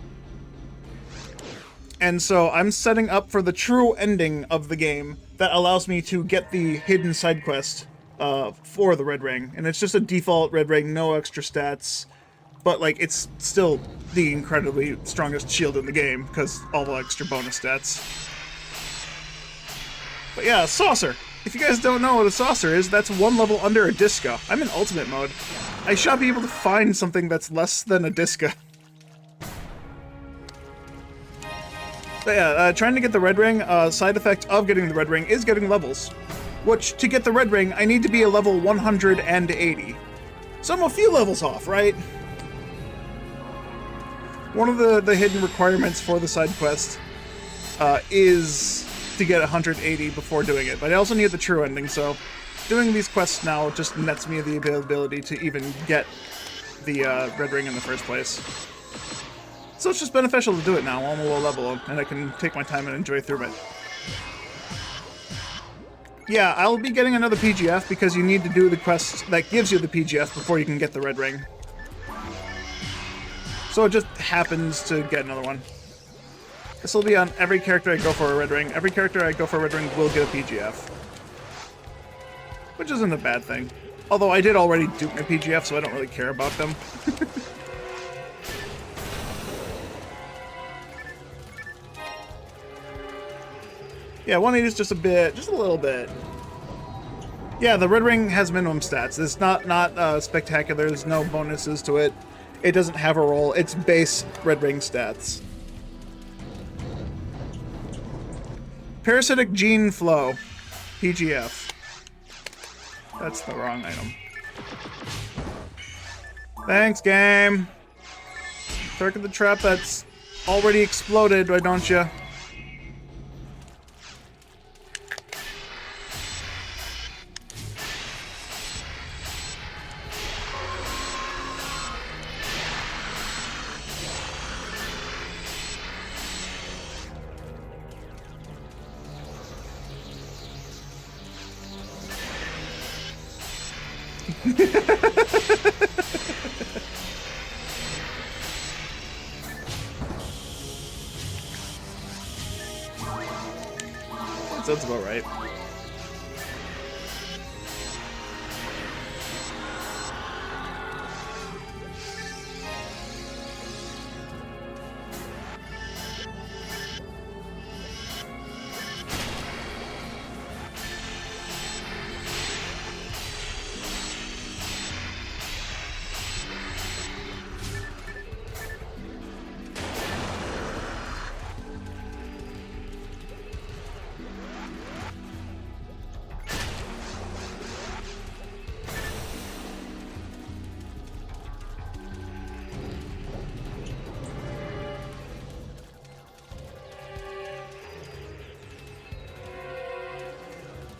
[SPEAKER 1] And so I'm setting up for the true ending of the game that allows me to get the hidden side quest for the red ring. And it's just a default red ring, no extra stats. But, like, it's still the incredibly strongest shield in the game, because all the extra bonus stats. But yeah, saucer. If you guys don't know what a saucer is, that's one level under a disco. I'm in ultimate mode. I should be able to find something that's less than a disco. But yeah, trying to get the red ring, side effect of getting the red ring is getting levels. Which, to get the red ring, I need to be a level 180. So I'm a few levels off, right? One of the hidden requirements for the side quest is to get 180 before doing it. But I also need the true ending, so doing these quests now just nets me the ability to even get the red ring in the first place. So it's just beneficial to do it now while I'm a low level, and I can take my time and enjoy through it. Yeah, I'll be getting another PGF because you need to do the quest that gives you the PGF before you can get the red ring. So it just happens to get another one. This will be on every character I go for a red ring. Every character I go for a red ring will get a PGF. Which isn't a bad thing. Although I did already dupe my PGF, so I don't really care about them. Yeah, 180 is just a bit, just a little bit. Yeah, the red ring has minimum stats. It's not spectacular. There's no bonuses to it. It doesn't have a roll. It's base red ring stats. Parasitic gene flow, PGF. That's the wrong item. Thanks, game. Target the trap that's already exploded, why don't you? That sounds about right.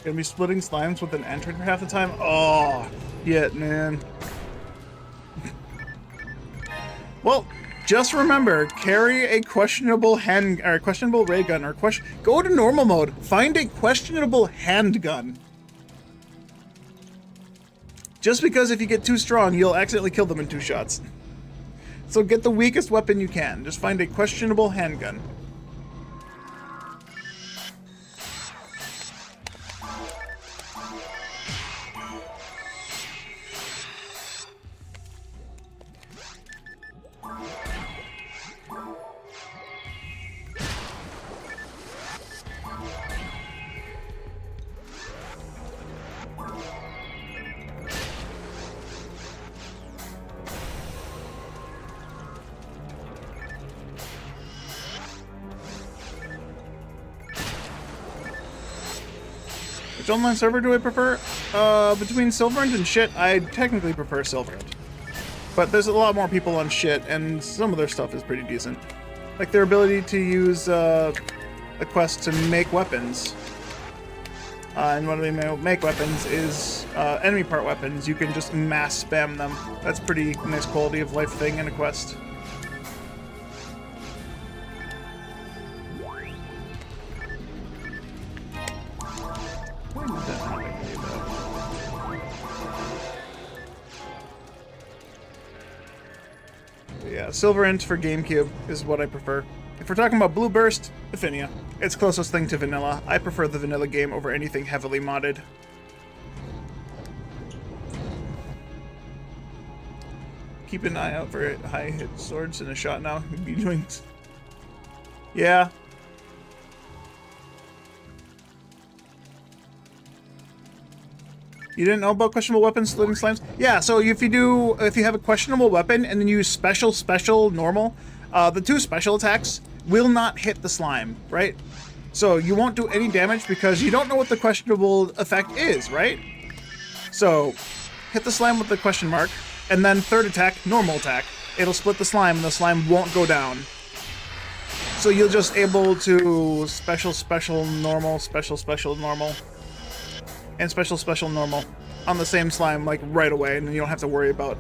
[SPEAKER 1] Gonna be splitting slimes with an end trigger half the time? Oh, yeah, man. Well, just remember, carry a questionable questionable ray gun, or go to normal mode. Find a questionable handgun. Just because if you get too strong, you'll accidentally kill them in 2 shots. So get the weakest weapon you can. Just find a questionable handgun. Which online server do I prefer? Between Silverant and shit, I technically prefer Silverant. But there's a lot more people on shit, and some of their stuff is pretty decent. Like their ability to use a quest to make weapons. And when they make weapons is enemy part weapons. You can just mass spam them. That's pretty nice quality of life thing in a quest. Yeah, Silverant for Gamecube is what I prefer. If we're talking about Blue Burst, Affinia. It's closest thing to vanilla. I prefer the vanilla game over anything heavily modded. Keep an eye out for high hit swords in a shot now. You'd be doing... Yeah. You didn't know about questionable weapons splitting slimes? Yeah, so if you have a questionable weapon and then you use special, normal, the two special attacks will not hit the slime, right? So you won't do any damage because you don't know what the questionable effect is, right? So hit the slime with the question mark, and then third attack, normal attack. It'll split the slime and the slime won't go down. So you'll just able to special, normal, special, normal. And special, normal on the same slime, like, right away, and you don't have to worry about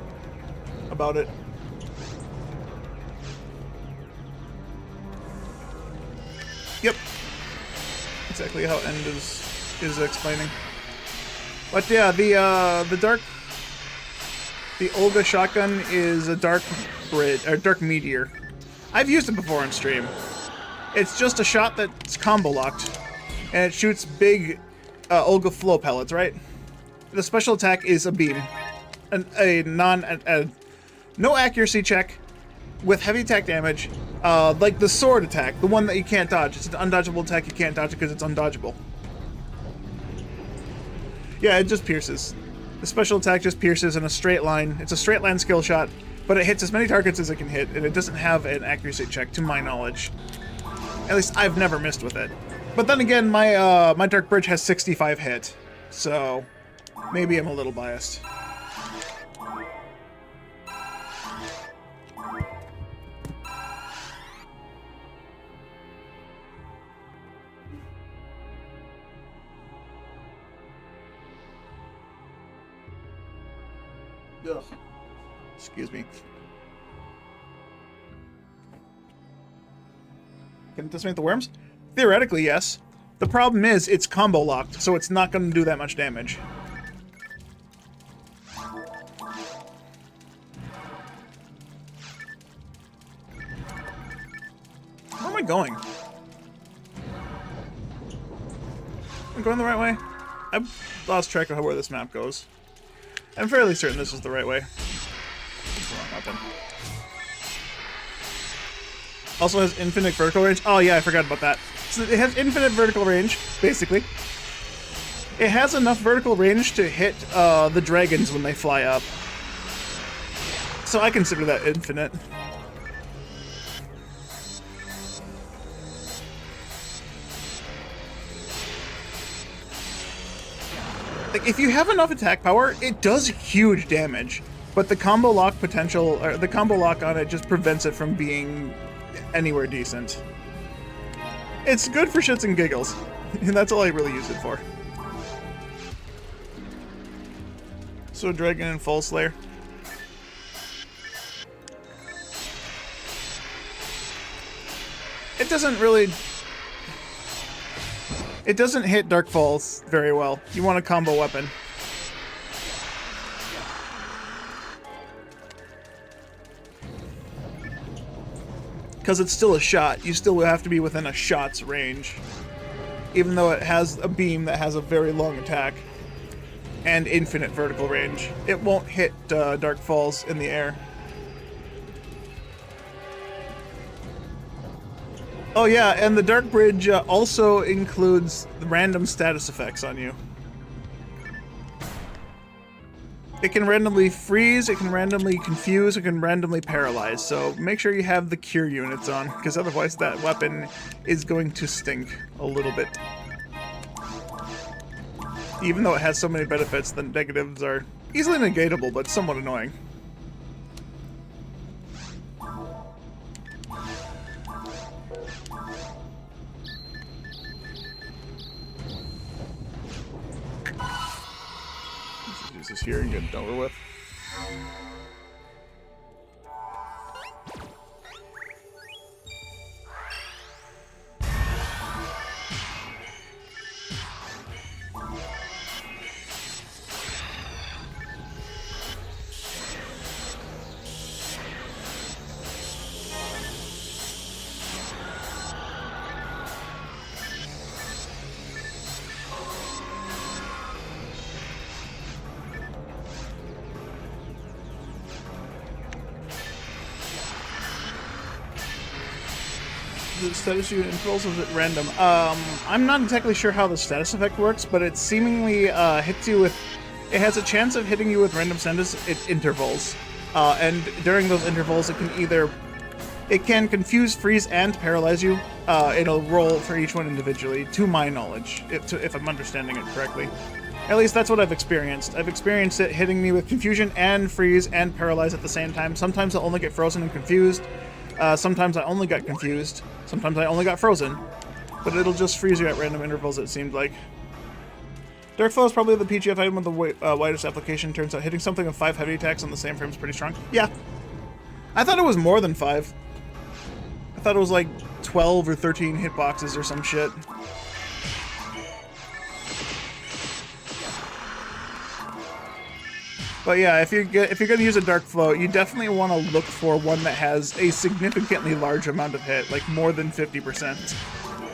[SPEAKER 1] it. Yep. Exactly how End is explaining. But yeah, the Olga shotgun is a dark meteor. I've used it before on stream. It's just a shot that's combo locked, and it shoots big Olga flow pellets, right? The special attack is a beam. No accuracy check with heavy attack damage, like the sword attack, the one that you can't dodge. It's an undodgeable attack, you can't dodge it because it's undodgeable. Yeah, it just pierces. The special attack just pierces in a straight line. It's a straight line skill shot, but it hits as many targets as it can hit, and it doesn't have an accuracy check, to my knowledge. At least I've never missed with it. But then again, my Dark Bridge has 65 hit, so maybe I'm a little biased. Ugh. Excuse me. Can it decimate the worms? Theoretically, yes. The problem is, it's combo locked, so it's not going to do that much damage. Where am I going? Am I going the right way? I've lost track of where this map goes. I'm fairly certain this is the right way. That's the wrong weapon. Also has infinite vertical range. Oh yeah, I forgot about that. So it has infinite vertical range, basically. It has enough vertical range to hit the dragons when they fly up. So I consider that infinite. Like, if you have enough attack power, it does huge damage. But the combo lock potential, or the combo lock on it just prevents it from being anywhere decent. It's good for shits and giggles, and that's all I really use it for. So Dragon and Fall Slayer. It doesn't really... It doesn't hit Dark Falls very well. You want a combo weapon. Because it's still a shot. You still have to be within a shot's range. Even though it has a beam that has a very long attack. And infinite vertical range. It won't hit Dark Falls in the air. Oh yeah, and the Dark Bridge also includes random status effects on you. It can randomly freeze, it can randomly confuse, it can randomly paralyze, so make sure you have the cure units on, because otherwise that weapon is going to stink a little bit. Even though it has so many benefits, the negatives are easily negatable, but somewhat annoying. Let's use this here and get it over with. The status unit intervals, is it random? I'm not exactly sure how the status effect works, but it seemingly hits you with... It has a chance of hitting you with random status intervals. And during those intervals, it can either... It can confuse, freeze, and paralyze you. It'll roll for each one individually, to my knowledge, if I'm understanding it correctly. At least that's what I've experienced. I've experienced it hitting me with confusion and freeze and paralyze at the same time. Sometimes I'll only get frozen and confused. Sometimes I only got confused. Sometimes I only got frozen. But it'll just freeze you at random intervals, it seemed like. Dark Flow is probably the PGF item with the widest application. Turns out hitting something with 5 heavy attacks on the same frame is pretty strong. Yeah. I thought it was more than 5. I thought it was like 12 or 13 hitboxes or some shit. But yeah, if you're gonna use a Dark Flow, you definitely want to look for one that has a significantly large amount of hit, like more than 50%.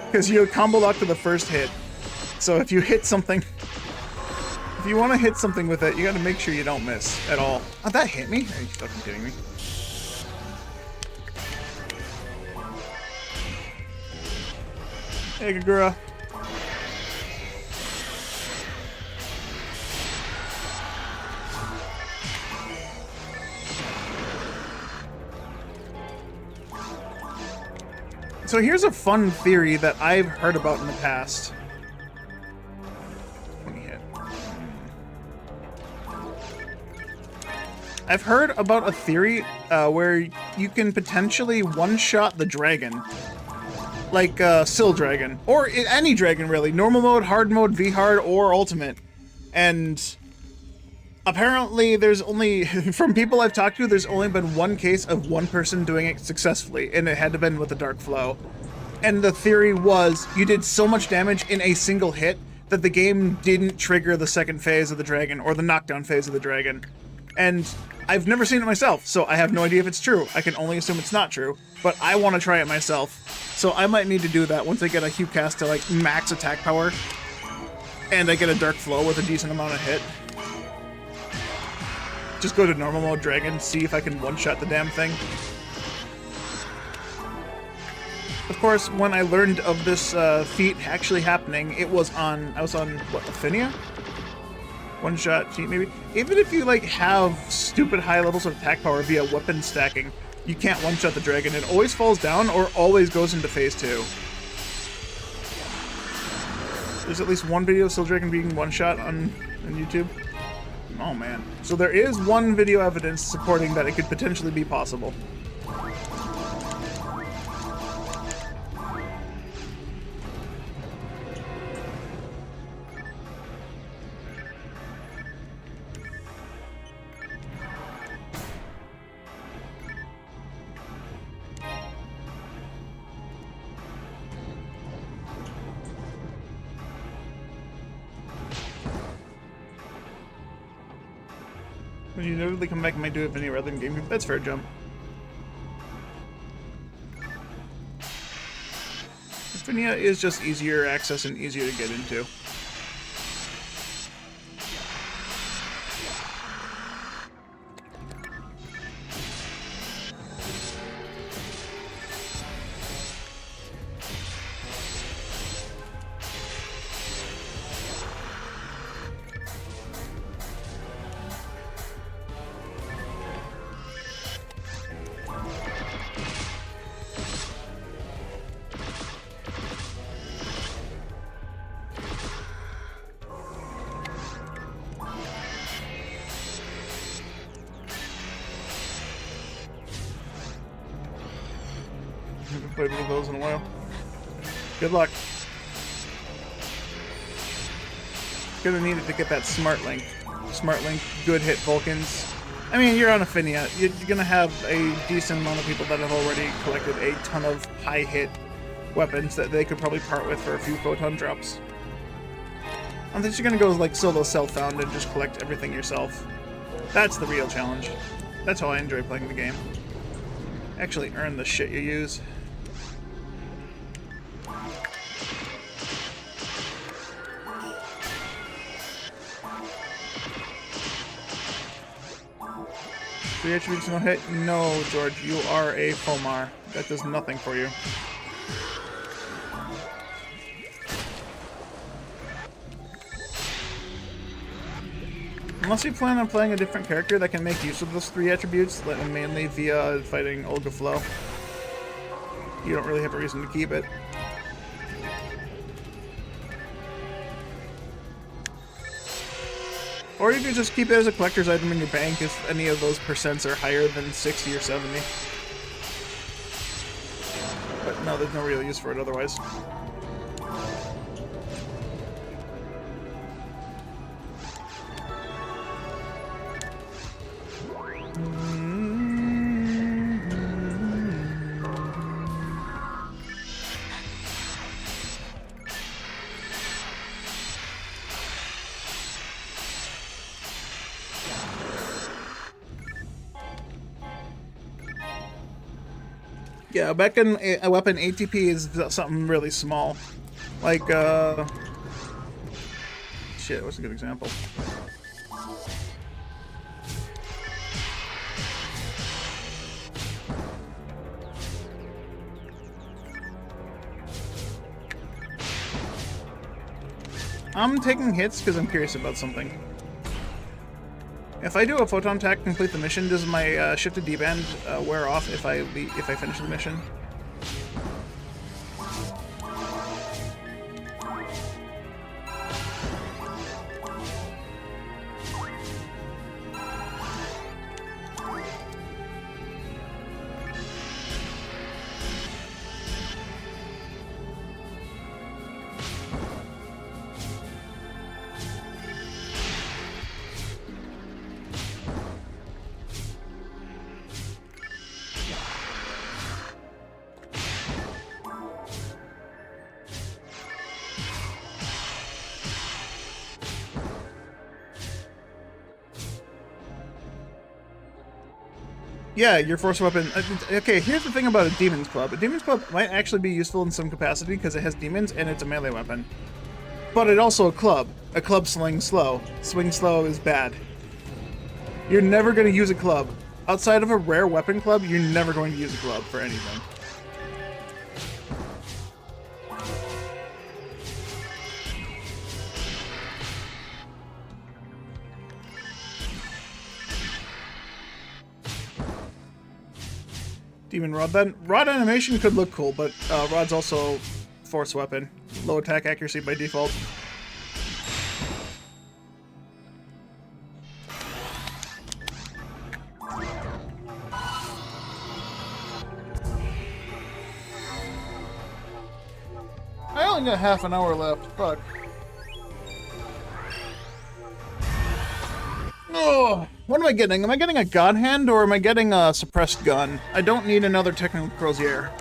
[SPEAKER 1] Because you combo lock to the first hit. So if you hit something... If you want to hit something with it, you gotta make sure you don't miss at all. Oh, that hit me? Are you fucking kidding me? Hey, Kagura. So here's a fun theory that I've heard about in the past. Let me hit. I've heard about a theory where you can potentially one-shot the dragon. Like Sill Dragon. Or any dragon, really. Normal mode, hard mode, V-hard, or ultimate. And apparently there's only, from people I've talked to, there's only been one case of one person doing it successfully, and it had to been with the Dark Flow. And the theory was, you did so much damage in a single hit that the game didn't trigger the second phase of the dragon, or the knockdown phase of the dragon. And I've never seen it myself, so I have no idea if it's true. I can only assume it's not true, but I want to try it myself. So I might need to do that once I get a Hue Cast to like max attack power, and I get a Dark Flow with a decent amount of hit. Just go to normal mode dragon, see if I can one-shot the damn thing. Of course, when I learned of this feat actually happening, I was on, what, Aphinia? One-shot feat, maybe? Even if you, like, have stupid high levels of attack power via weapon stacking, you can't one-shot the dragon. It always falls down or always goes into phase 2. There's at least one video of Sill Dragon being one-shot on YouTube. Oh man. So there is one video evidence supporting that it could potentially be possible. When you inevitably come back and might do it Vinny rather than Gamecube, that's fair, Jump. Aphinia is just easier access and easier to get into. quite a bit of those in a while. Good luck. Gonna need it to get that Smart Link. Smart Link, good hit Vulcans. I mean, you're on Affinia. You're gonna have a decent amount of people that have already collected a ton of high hit weapons that they could probably part with for a few photon drops. Unless you're gonna go like solo self-found and just collect everything yourself. That's the real challenge. That's how I enjoy playing the game. Actually earn the shit you use. Three attributes no hit? No, George, you are a Fomar. That does nothing for you. Unless you plan on playing a different character that can make use of those three attributes, mainly via fighting Olga Flo, you don't really have a reason to keep it. Or you could just keep it as a collector's item in your bank if any of those percents are higher than 60 or 70. But no, there's no real use for it otherwise. Yeah, back in a weapon, ATP is something really small. Like, shit, what's a good example? I'm taking hits because I'm curious about something. If I do a photon attack to complete the mission, does my shifted D-band wear off if I finish the mission? Yeah, your force weapon. Okay, here's the thing about a Demon's Club. A Demon's Club might actually be useful in some capacity because it has demons and it's a melee weapon. But it's also a club. A club slings slow. Swing slow is bad. You're never going to use a club. Outside of a rare weapon club, you're never going to use a club for anything. Demon Rod. Then Rod animation could look cool, but Rod's also force weapon. Low attack accuracy by default. I only got half an hour left. Fuck. Oh, what am I getting? Am I getting a God Hand or am I getting a suppressed gun? I don't need another technical crozier.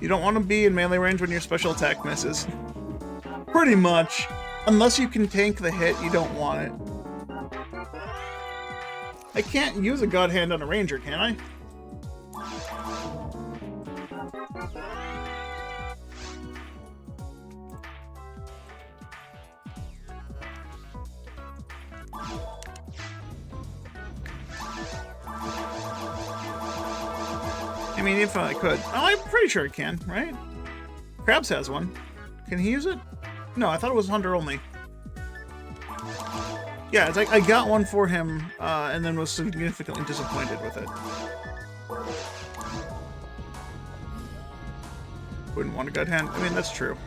[SPEAKER 1] You don't want to be in melee range when your special attack misses. Pretty much. Unless you can tank the hit, you don't want it. I can't use a God Hand on a ranger, can I? I mean, if I could. Oh, I'm pretty sure it can, right? Krabs has one. Can he use it? No, I thought it was Hunter only. Yeah, it's like I got one for him, and then was significantly disappointed with it. Wouldn't want a God Hand. I mean, that's true.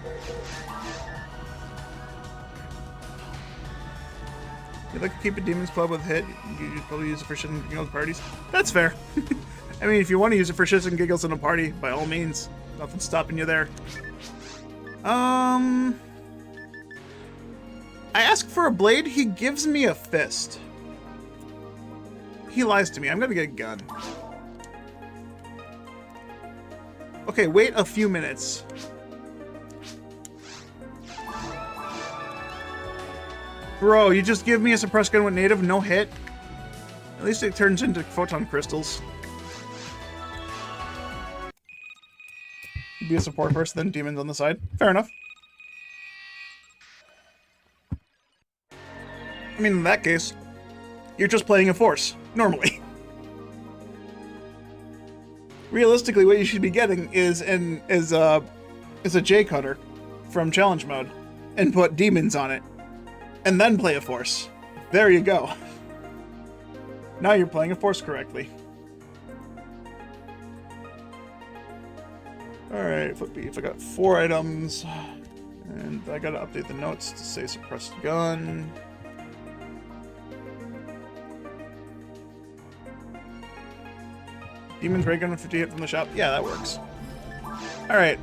[SPEAKER 1] You'd like to keep a Demon's Club with hit, you'd probably use it for shits and giggles parties. That's fair. I mean, if you want to use it for shits and giggles in a party, by all means. Nothing's stopping you there. I ask for a blade, he gives me a fist. He lies to me. I'm gonna get a gun. Okay, wait a few minutes. Bro, you just give me a suppressed gun with native, no hit? At least it turns into photon crystals. Be a support first, then demons on the side. Fair enough. I mean, in that case, you're just playing a force, normally. Realistically, what you should be getting is a J cutter from challenge mode, and put demons on it, and then play a force. There you go. Now you're playing a force correctly. Alright, flip beef. I got 4 items, and I gotta update the notes to say suppressed gun. Demon's ray gun with 50 hit from the shop. Yeah, that works. Alright,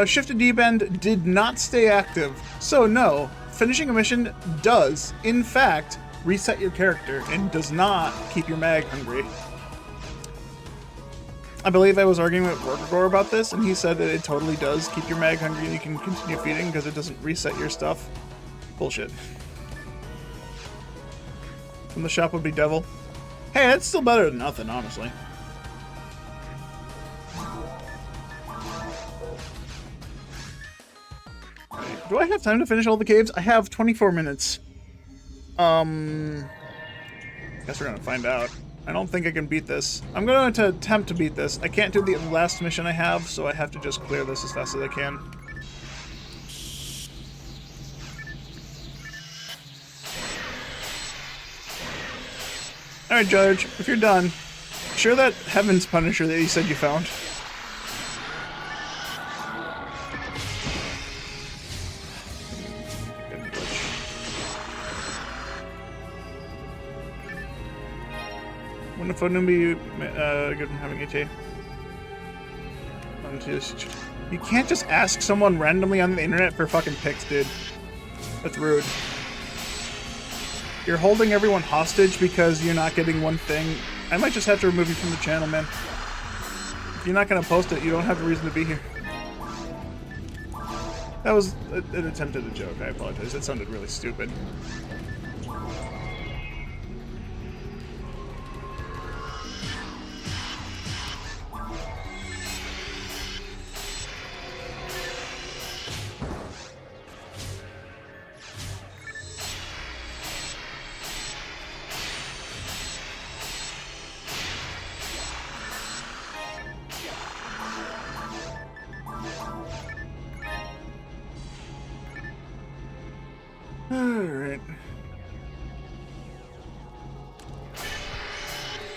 [SPEAKER 1] shifted D-bend did not stay active. So no, finishing a mission does, in fact, reset your character and does not keep your mag hungry. I believe I was arguing with Workagore about this, and he said that it totally does keep your mag hungry and you can continue feeding because it doesn't reset your stuff. Bullshit. From the shop would be devil. Hey, that's still better than nothing, honestly. Right. Do I have time to finish all the caves? I have 24 minutes. Guess we're gonna find out. I don't think I can beat this. I'm going to attempt to beat this. I can't do the last mission I have, so I have to just clear this as fast as I can. Alright, Judge, if you're done, share that Heaven's Punisher that you said you found. Wouldn't a phone be good from having AT? You can't just ask someone randomly on the internet for fucking pics, dude. That's rude. You're holding everyone hostage because you're not getting one thing. I might just have to remove you from the channel, man. If you're not gonna post it, you don't have a reason to be here. That was an attempt at a joke. I apologize. That sounded really stupid. Alright.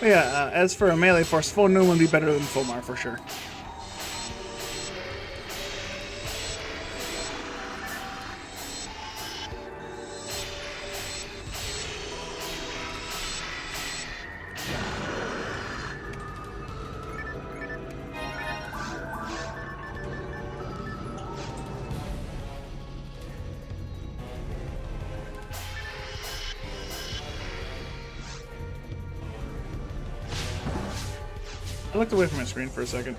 [SPEAKER 1] Yeah, as for a melee force, full Noon would be better than Fulmar for sure. I looked away from my screen for a second.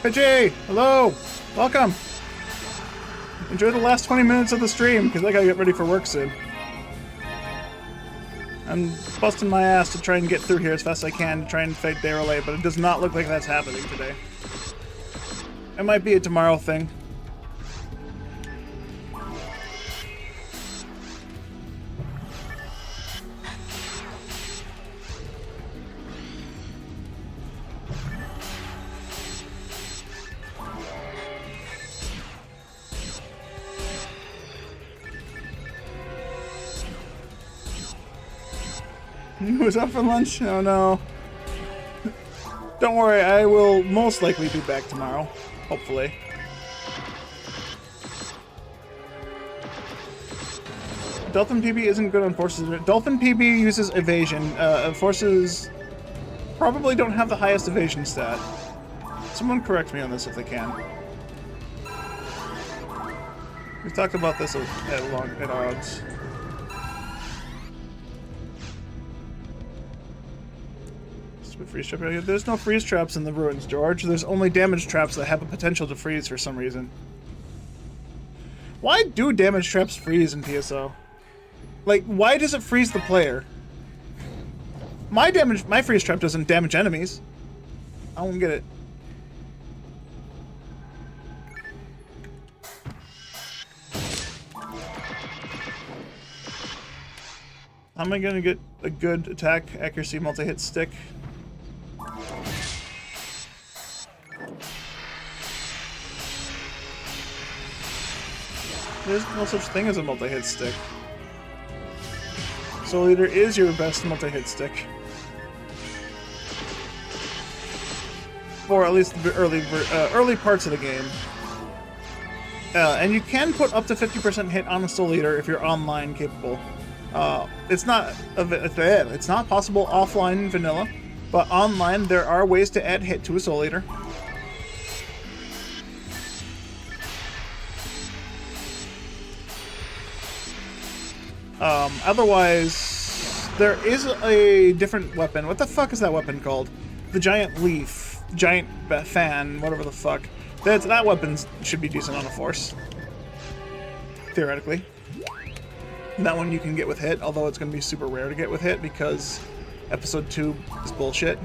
[SPEAKER 1] Hey Jay! Hello! Welcome! Enjoy the last 20 minutes of the stream, because I gotta get ready for work soon. I'm busting my ass to try and get through here as fast as I can to try and fight Derelay, but it does not look like that's happening today. It might be a tomorrow thing. Who's up for lunch? Oh no. Don't worry, I will most likely be back tomorrow. Hopefully. Dolphin PB isn't good on forces. Dolphin PB uses evasion. Forces probably don't have the highest evasion stat. Someone correct me on this if they can. We've talked about this at odds. Freeze trap. There's no freeze traps in the ruins, George. There's only damage traps that have a potential to freeze for some reason. Why do damage traps freeze in PSO? Like, why does it freeze the player? My freeze trap doesn't damage enemies. I don't get it. How am I gonna get a good attack accuracy multi-hit stick? There's no such thing as a multi-hit stick. Soul Eater is your best multi-hit stick. For at least the early parts of the game. And you can put up to 50% hit on a Soul Eater if you're online capable. It's not possible offline vanilla, but online there are ways to add hit to a Soul Eater. Otherwise, there is a different weapon. What the fuck is that weapon called? The giant leaf, giant fan, whatever the fuck. That weapon should be decent on a force, theoretically. That one you can get with hit, although it's going to be super rare to get with hit because episode 2 is bullshit.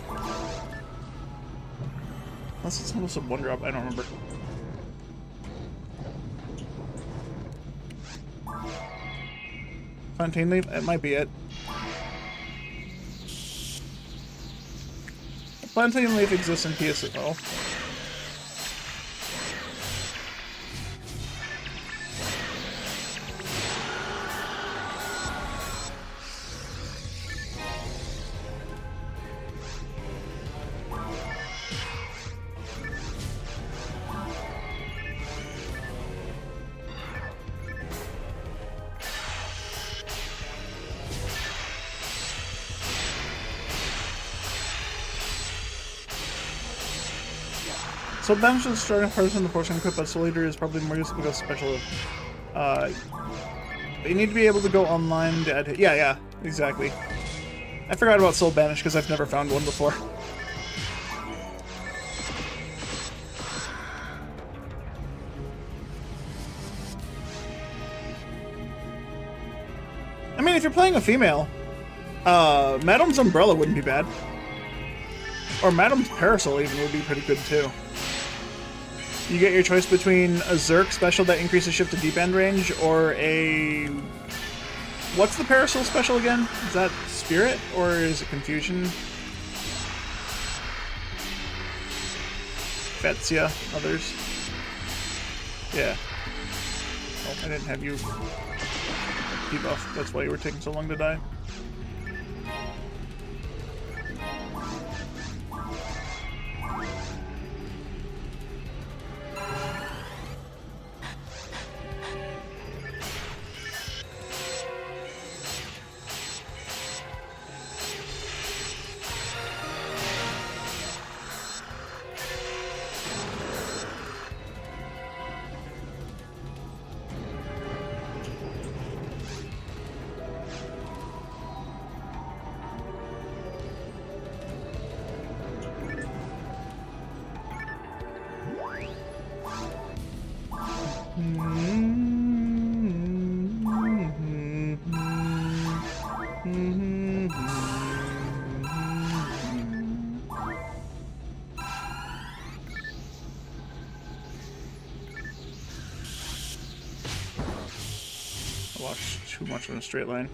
[SPEAKER 1] Unless it's almost a one drop, I don't remember. Fontaine Leaf? It might be it. Fontaine Leaf exists in PSO. So damage is starting first in the portion equipped, but Soul Eater is probably more useful because special. You need to be able to go online to add hit. Yeah, exactly. I forgot about Soul Banish because I've never found one before. I mean, if you're playing a female, Madam's Umbrella wouldn't be bad. Or Madam's Parasol even would be pretty good too. You get your choice between a Zerk special that increases shift to deep end range, or a... What's the Parasol special again? Is that Spirit, or is it Confusion? Fetsia, others. Yeah. Oh, I didn't have you debuff. That's why you were taking so long to die. Too much in a straight line.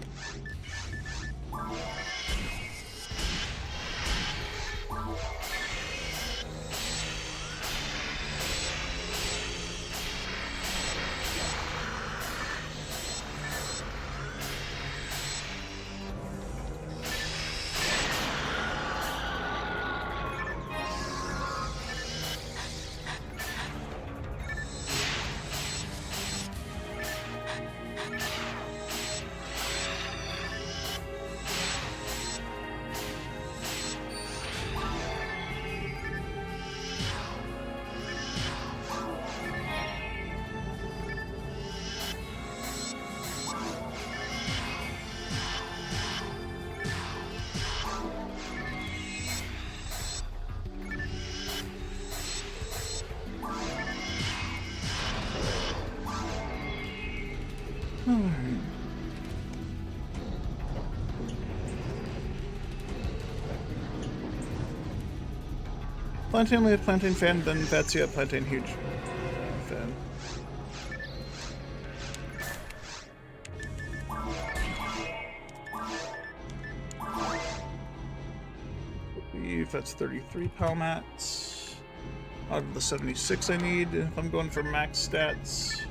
[SPEAKER 1] Plantain Plantain fan, then Phantasy Plantain huge fan. That's 33 Palmats out of the 76 I need if I'm going for max stats.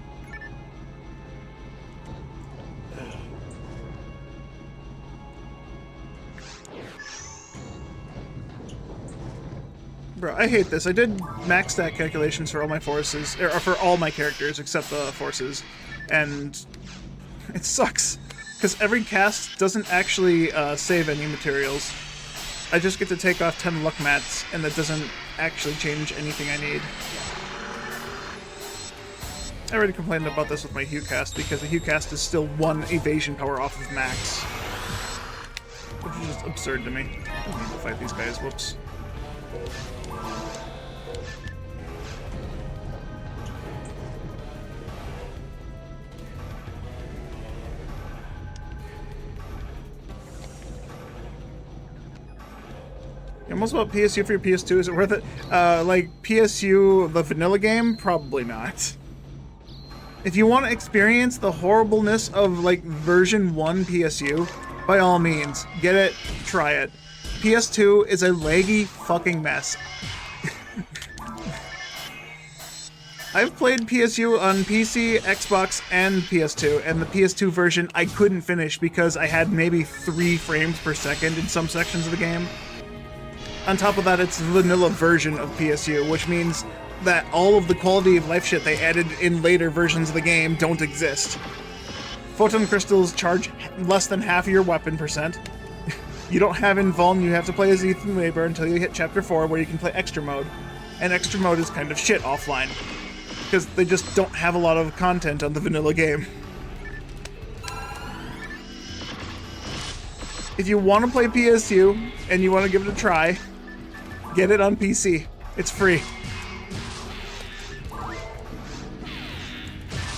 [SPEAKER 1] Bro, I hate this. I did max stat calculations for all my forces, or for all my characters except the forces, and it sucks because every cast doesn't actually save any materials. I just get to take off 10 luck mats, and that doesn't actually change anything I need. I already complained about this with my Hue cast, because the Hue cast is still 1 evasion power off of max. Which is just absurd to me. I don't need to fight these guys, whoops. Most about PSU for your PS2, is it worth it? Like, PSU, the vanilla game? Probably not. If you want to experience the horribleness of, like, version 1 PSU, by all means, get it, try it. PS2 is a laggy fucking mess. I've played PSU on PC, Xbox, and PS2, and the PS2 version I couldn't finish because I had maybe 3 frames per second in some sections of the game. On top of that, it's the vanilla version of PSU, which means that all of the quality of life shit they added in later versions of the game don't exist. Photon crystals charge less than half of your weapon percent. You don't have invuln, you have to play as Ethan Weber until you hit Chapter 4, where you can play Extra Mode. And Extra Mode is kind of shit offline, because they just don't have a lot of content on the vanilla game. If you want to play PSU, and you want to give it a try, get it on PC. It's free.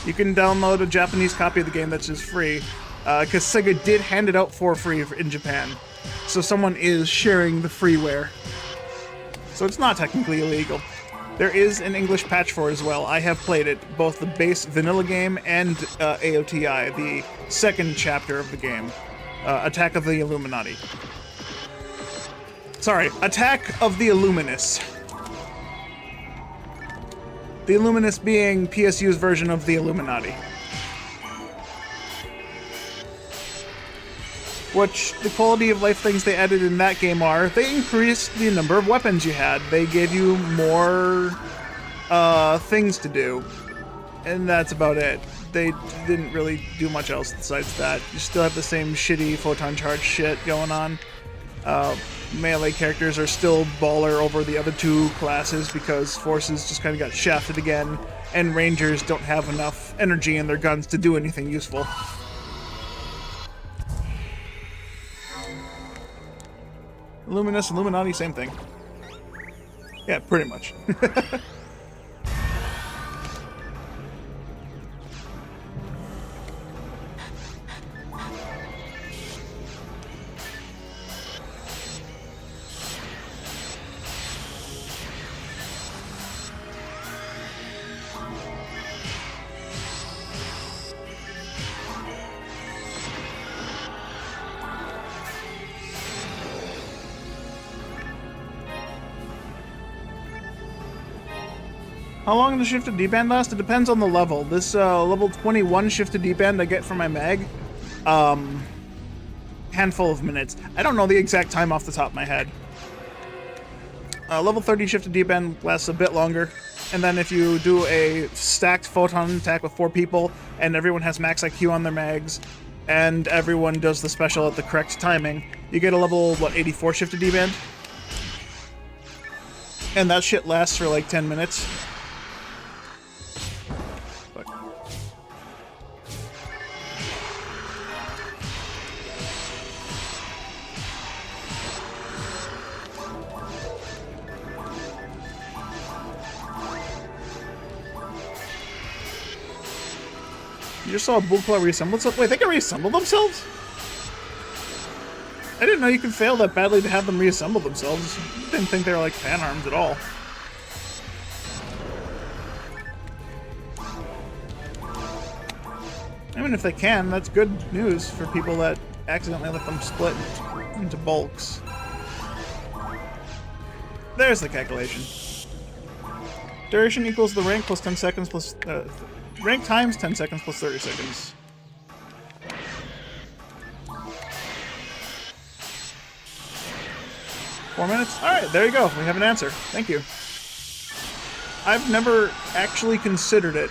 [SPEAKER 1] You can download a Japanese copy of the game that's just free, because Sega did hand it out for free in Japan. So someone is sharing the freeware. So it's not technically illegal. There is an English patch for it as well. I have played it, both the base vanilla game and AOTI, the second chapter of the game. Attack of the Illuminati. Sorry, Attack of the Illuminous. The Illuminous being PSU's version of the Illuminati. Which, the quality of life things they added in that game are, they increased the number of weapons you had. They gave you more things to do. And that's about it. They didn't really do much else besides that. You still have the same shitty photon charge shit going on. Melee characters are still baller over the other 2 classes because forces just kind of got shafted again, and rangers don't have enough energy in their guns to do anything useful. Luminous, Illuminati, same thing. Yeah, pretty much. How long does shifted D-band last? It depends on the level. This level 21 shifted D-band I get from my mag, handful of minutes. I don't know the exact time off the top of my head. Level 30 shifted D-band lasts a bit longer, and then if you do a stacked photon attack with 4 people, and everyone has max IQ on their mags, and everyone does the special at the correct timing, you get a level, what, 84 shifted D-band? And that shit lasts for like 10 minutes. You just saw a Bullclaw reassemble itself? Wait, they can reassemble themselves? I didn't know you could fail that badly to have them reassemble themselves. Didn't think they were like fan arms at all. I mean, if they can, that's good news for people that accidentally let them split into bulks. There's the calculation. Duration equals the rank plus 10 seconds plus... rank times 10 seconds plus 30 seconds. Four minutes? Alright, there you go. We have an answer. Thank you. I've never actually considered it.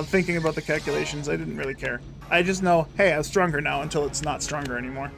[SPEAKER 1] Thinking about the calculations, I didn't really care. I just know, hey, I'm stronger now until it's not stronger anymore.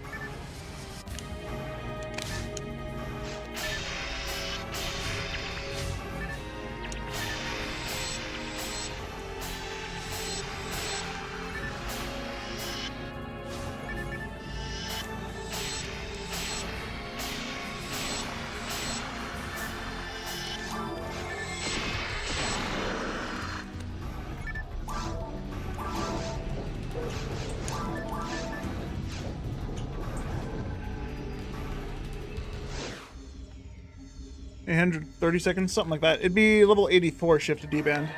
[SPEAKER 1] $830 seconds, something like that. It'd be level 84 shift to D-band.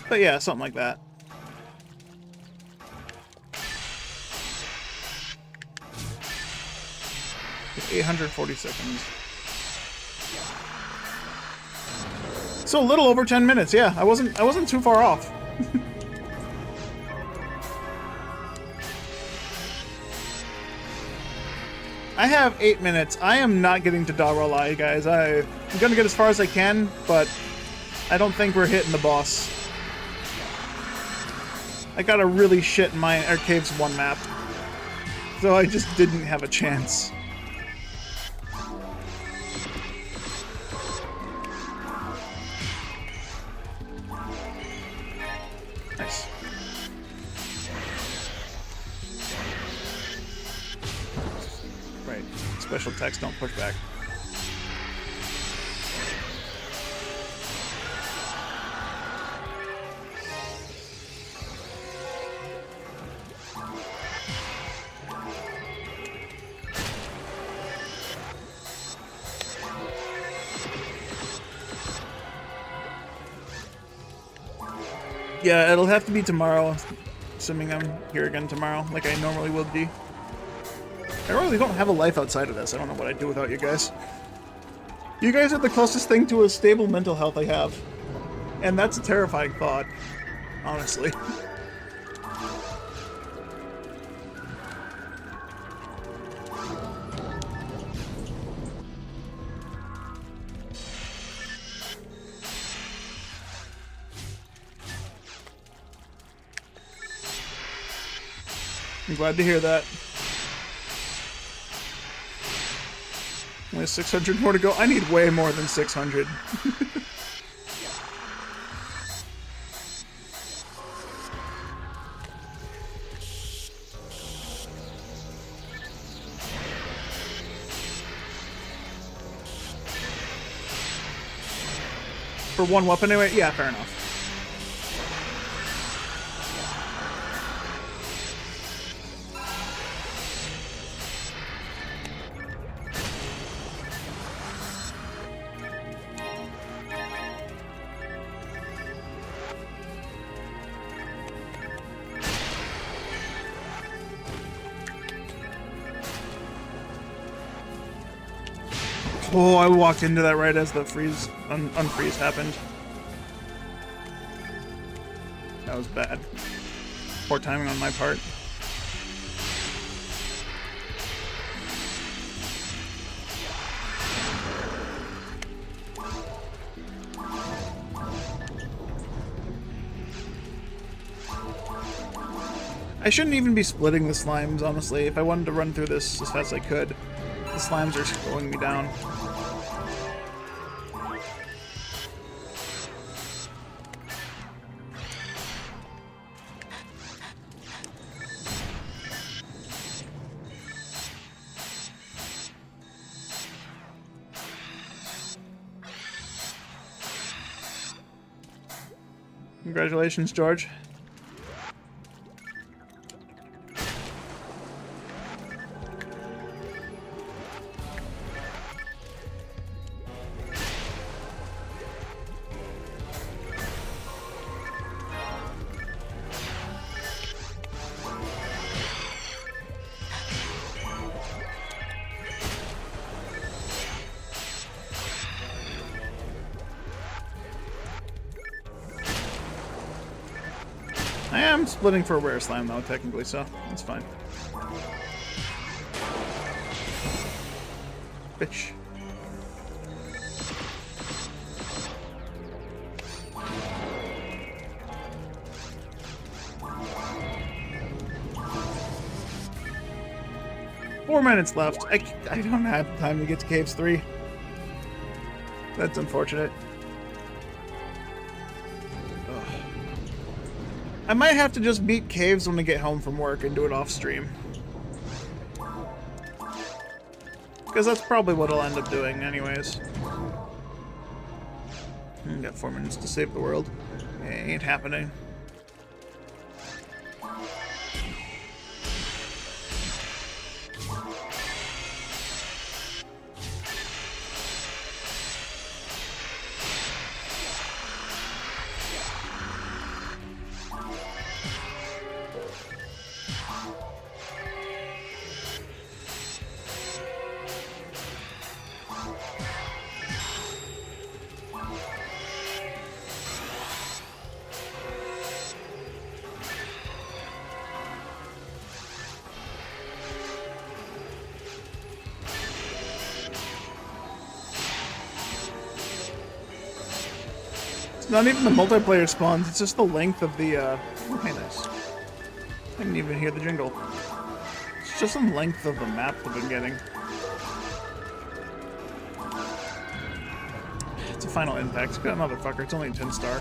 [SPEAKER 1] But yeah, something like that. It's 840 seconds. So a little over 10 minutes, yeah. I wasn't too far off. I have 8 minutes. I am not getting to Darwalai, guys. I'm gonna get as far as I can, but I don't think we're hitting the boss. I got a really shit mine or Caves 1 map, so I just didn't have a chance. Nice. Right. Special text, don't push back. Yeah, it'll have to be tomorrow, assuming I'm here again tomorrow, like I normally would be. I really don't have a life outside of this. I don't know what I'd do without you guys. You guys are the closest thing to a stable mental health I have. And that's a terrifying thought, honestly. I'm glad to hear that. Only 600 more to go. I need way more than 600. For one weapon anyway? Yeah, fair enough. Oh, I walked into that right as the freeze, unfreeze happened. That was bad. Poor timing on my part. I shouldn't even be splitting the slimes, honestly. If I wanted to run through this as fast as I could, the slimes are slowing me down. Congratulations, George. I am splitting for a rare slime, though, technically, so that's fine. Bitch. Four minutes left. I don't have time to get to Caves 3. That's unfortunate. Ugh. I might have to just beat Caves when I get home from work and do it off stream. Because that's probably what I'll end up doing anyways. Got 4 minutes to save the world. It ain't happening. Not even the multiplayer spawns, it's just the length of the, okay, nice. I didn't even hear the jingle. It's just the length of the map I've been getting. It's a final impact. Got another fucker, it's only a 10-star.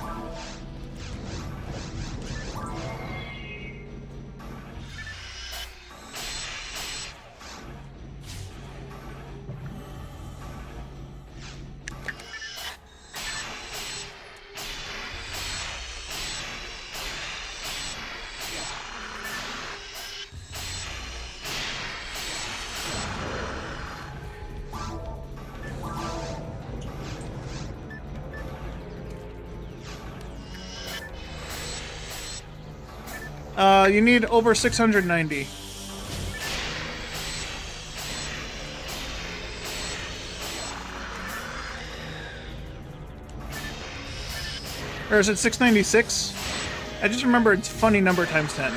[SPEAKER 1] You need over 690. Or is it 696? I just remember it's funny number times 10.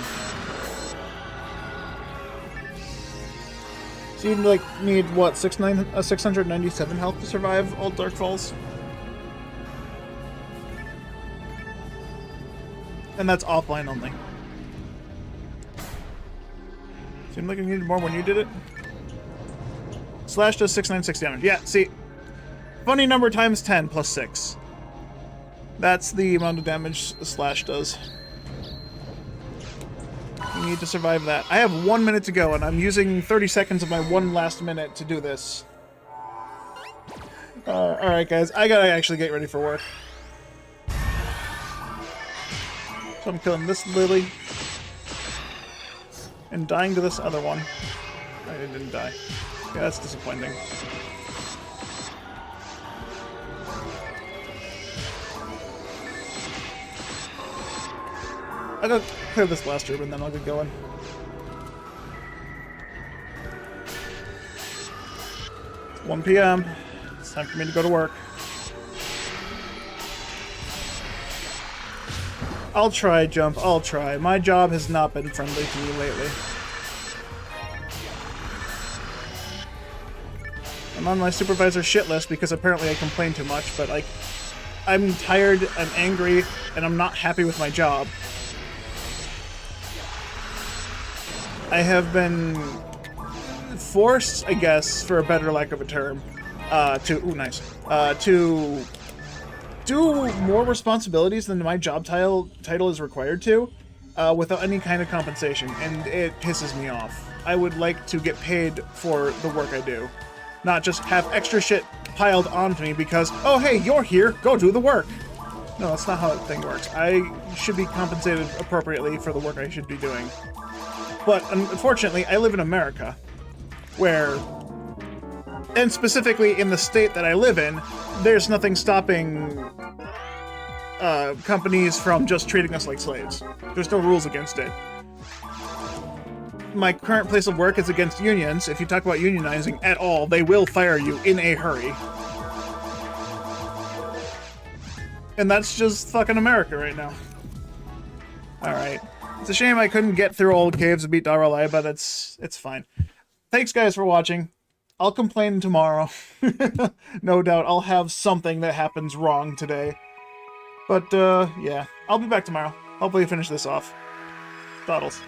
[SPEAKER 1] So you like need what, 697 health to survive all Dark Falls? And that's offline only. Seemed like you needed more when you did it. Slash does 696 damage. Yeah, see. Funny number times 10 plus 6. That's the amount of damage Slash does. You need to survive that. I have 1 minute to go, and I'm using 30 seconds of my one last minute to do this. Alright, guys. I gotta actually get ready for work. So I'm killing this Lily. And dying to this other one. I didn't die. Yeah, that's disappointing. I'll go clear this last room and then I'll get going. It's 1 PM. It's time for me to go to work. I'll try, Jump. I'll try. My job has not been friendly to me lately. I'm on my supervisor shit list because apparently I complain too much, but like, I'm tired, I'm angry, and I'm not happy with my job. I have been forced, I guess, for a better lack of a term, to do more responsibilities than my job title is required to, without any kind of compensation, and it pisses me off. I would like to get paid for the work I do, not just have extra shit piled onto me because, oh hey, you're here, go do the work. No, that's not how that thing works. I should be compensated appropriately for the work I should be doing. But unfortunately, I live in America, where, and specifically in the state that I live in, there's nothing stopping companies from just treating us like slaves. There's no rules against it. My current place of work is against unions. If you talk about unionizing at all, they will fire you in a hurry. And that's just fucking America right now. Alright. It's a shame I couldn't get through all caves and beat Daralai, but it's fine. Thanks, guys, for watching. I'll complain tomorrow. No doubt I'll have something that happens wrong today. But, yeah. I'll be back tomorrow. Hopefully finish this off. Doddles.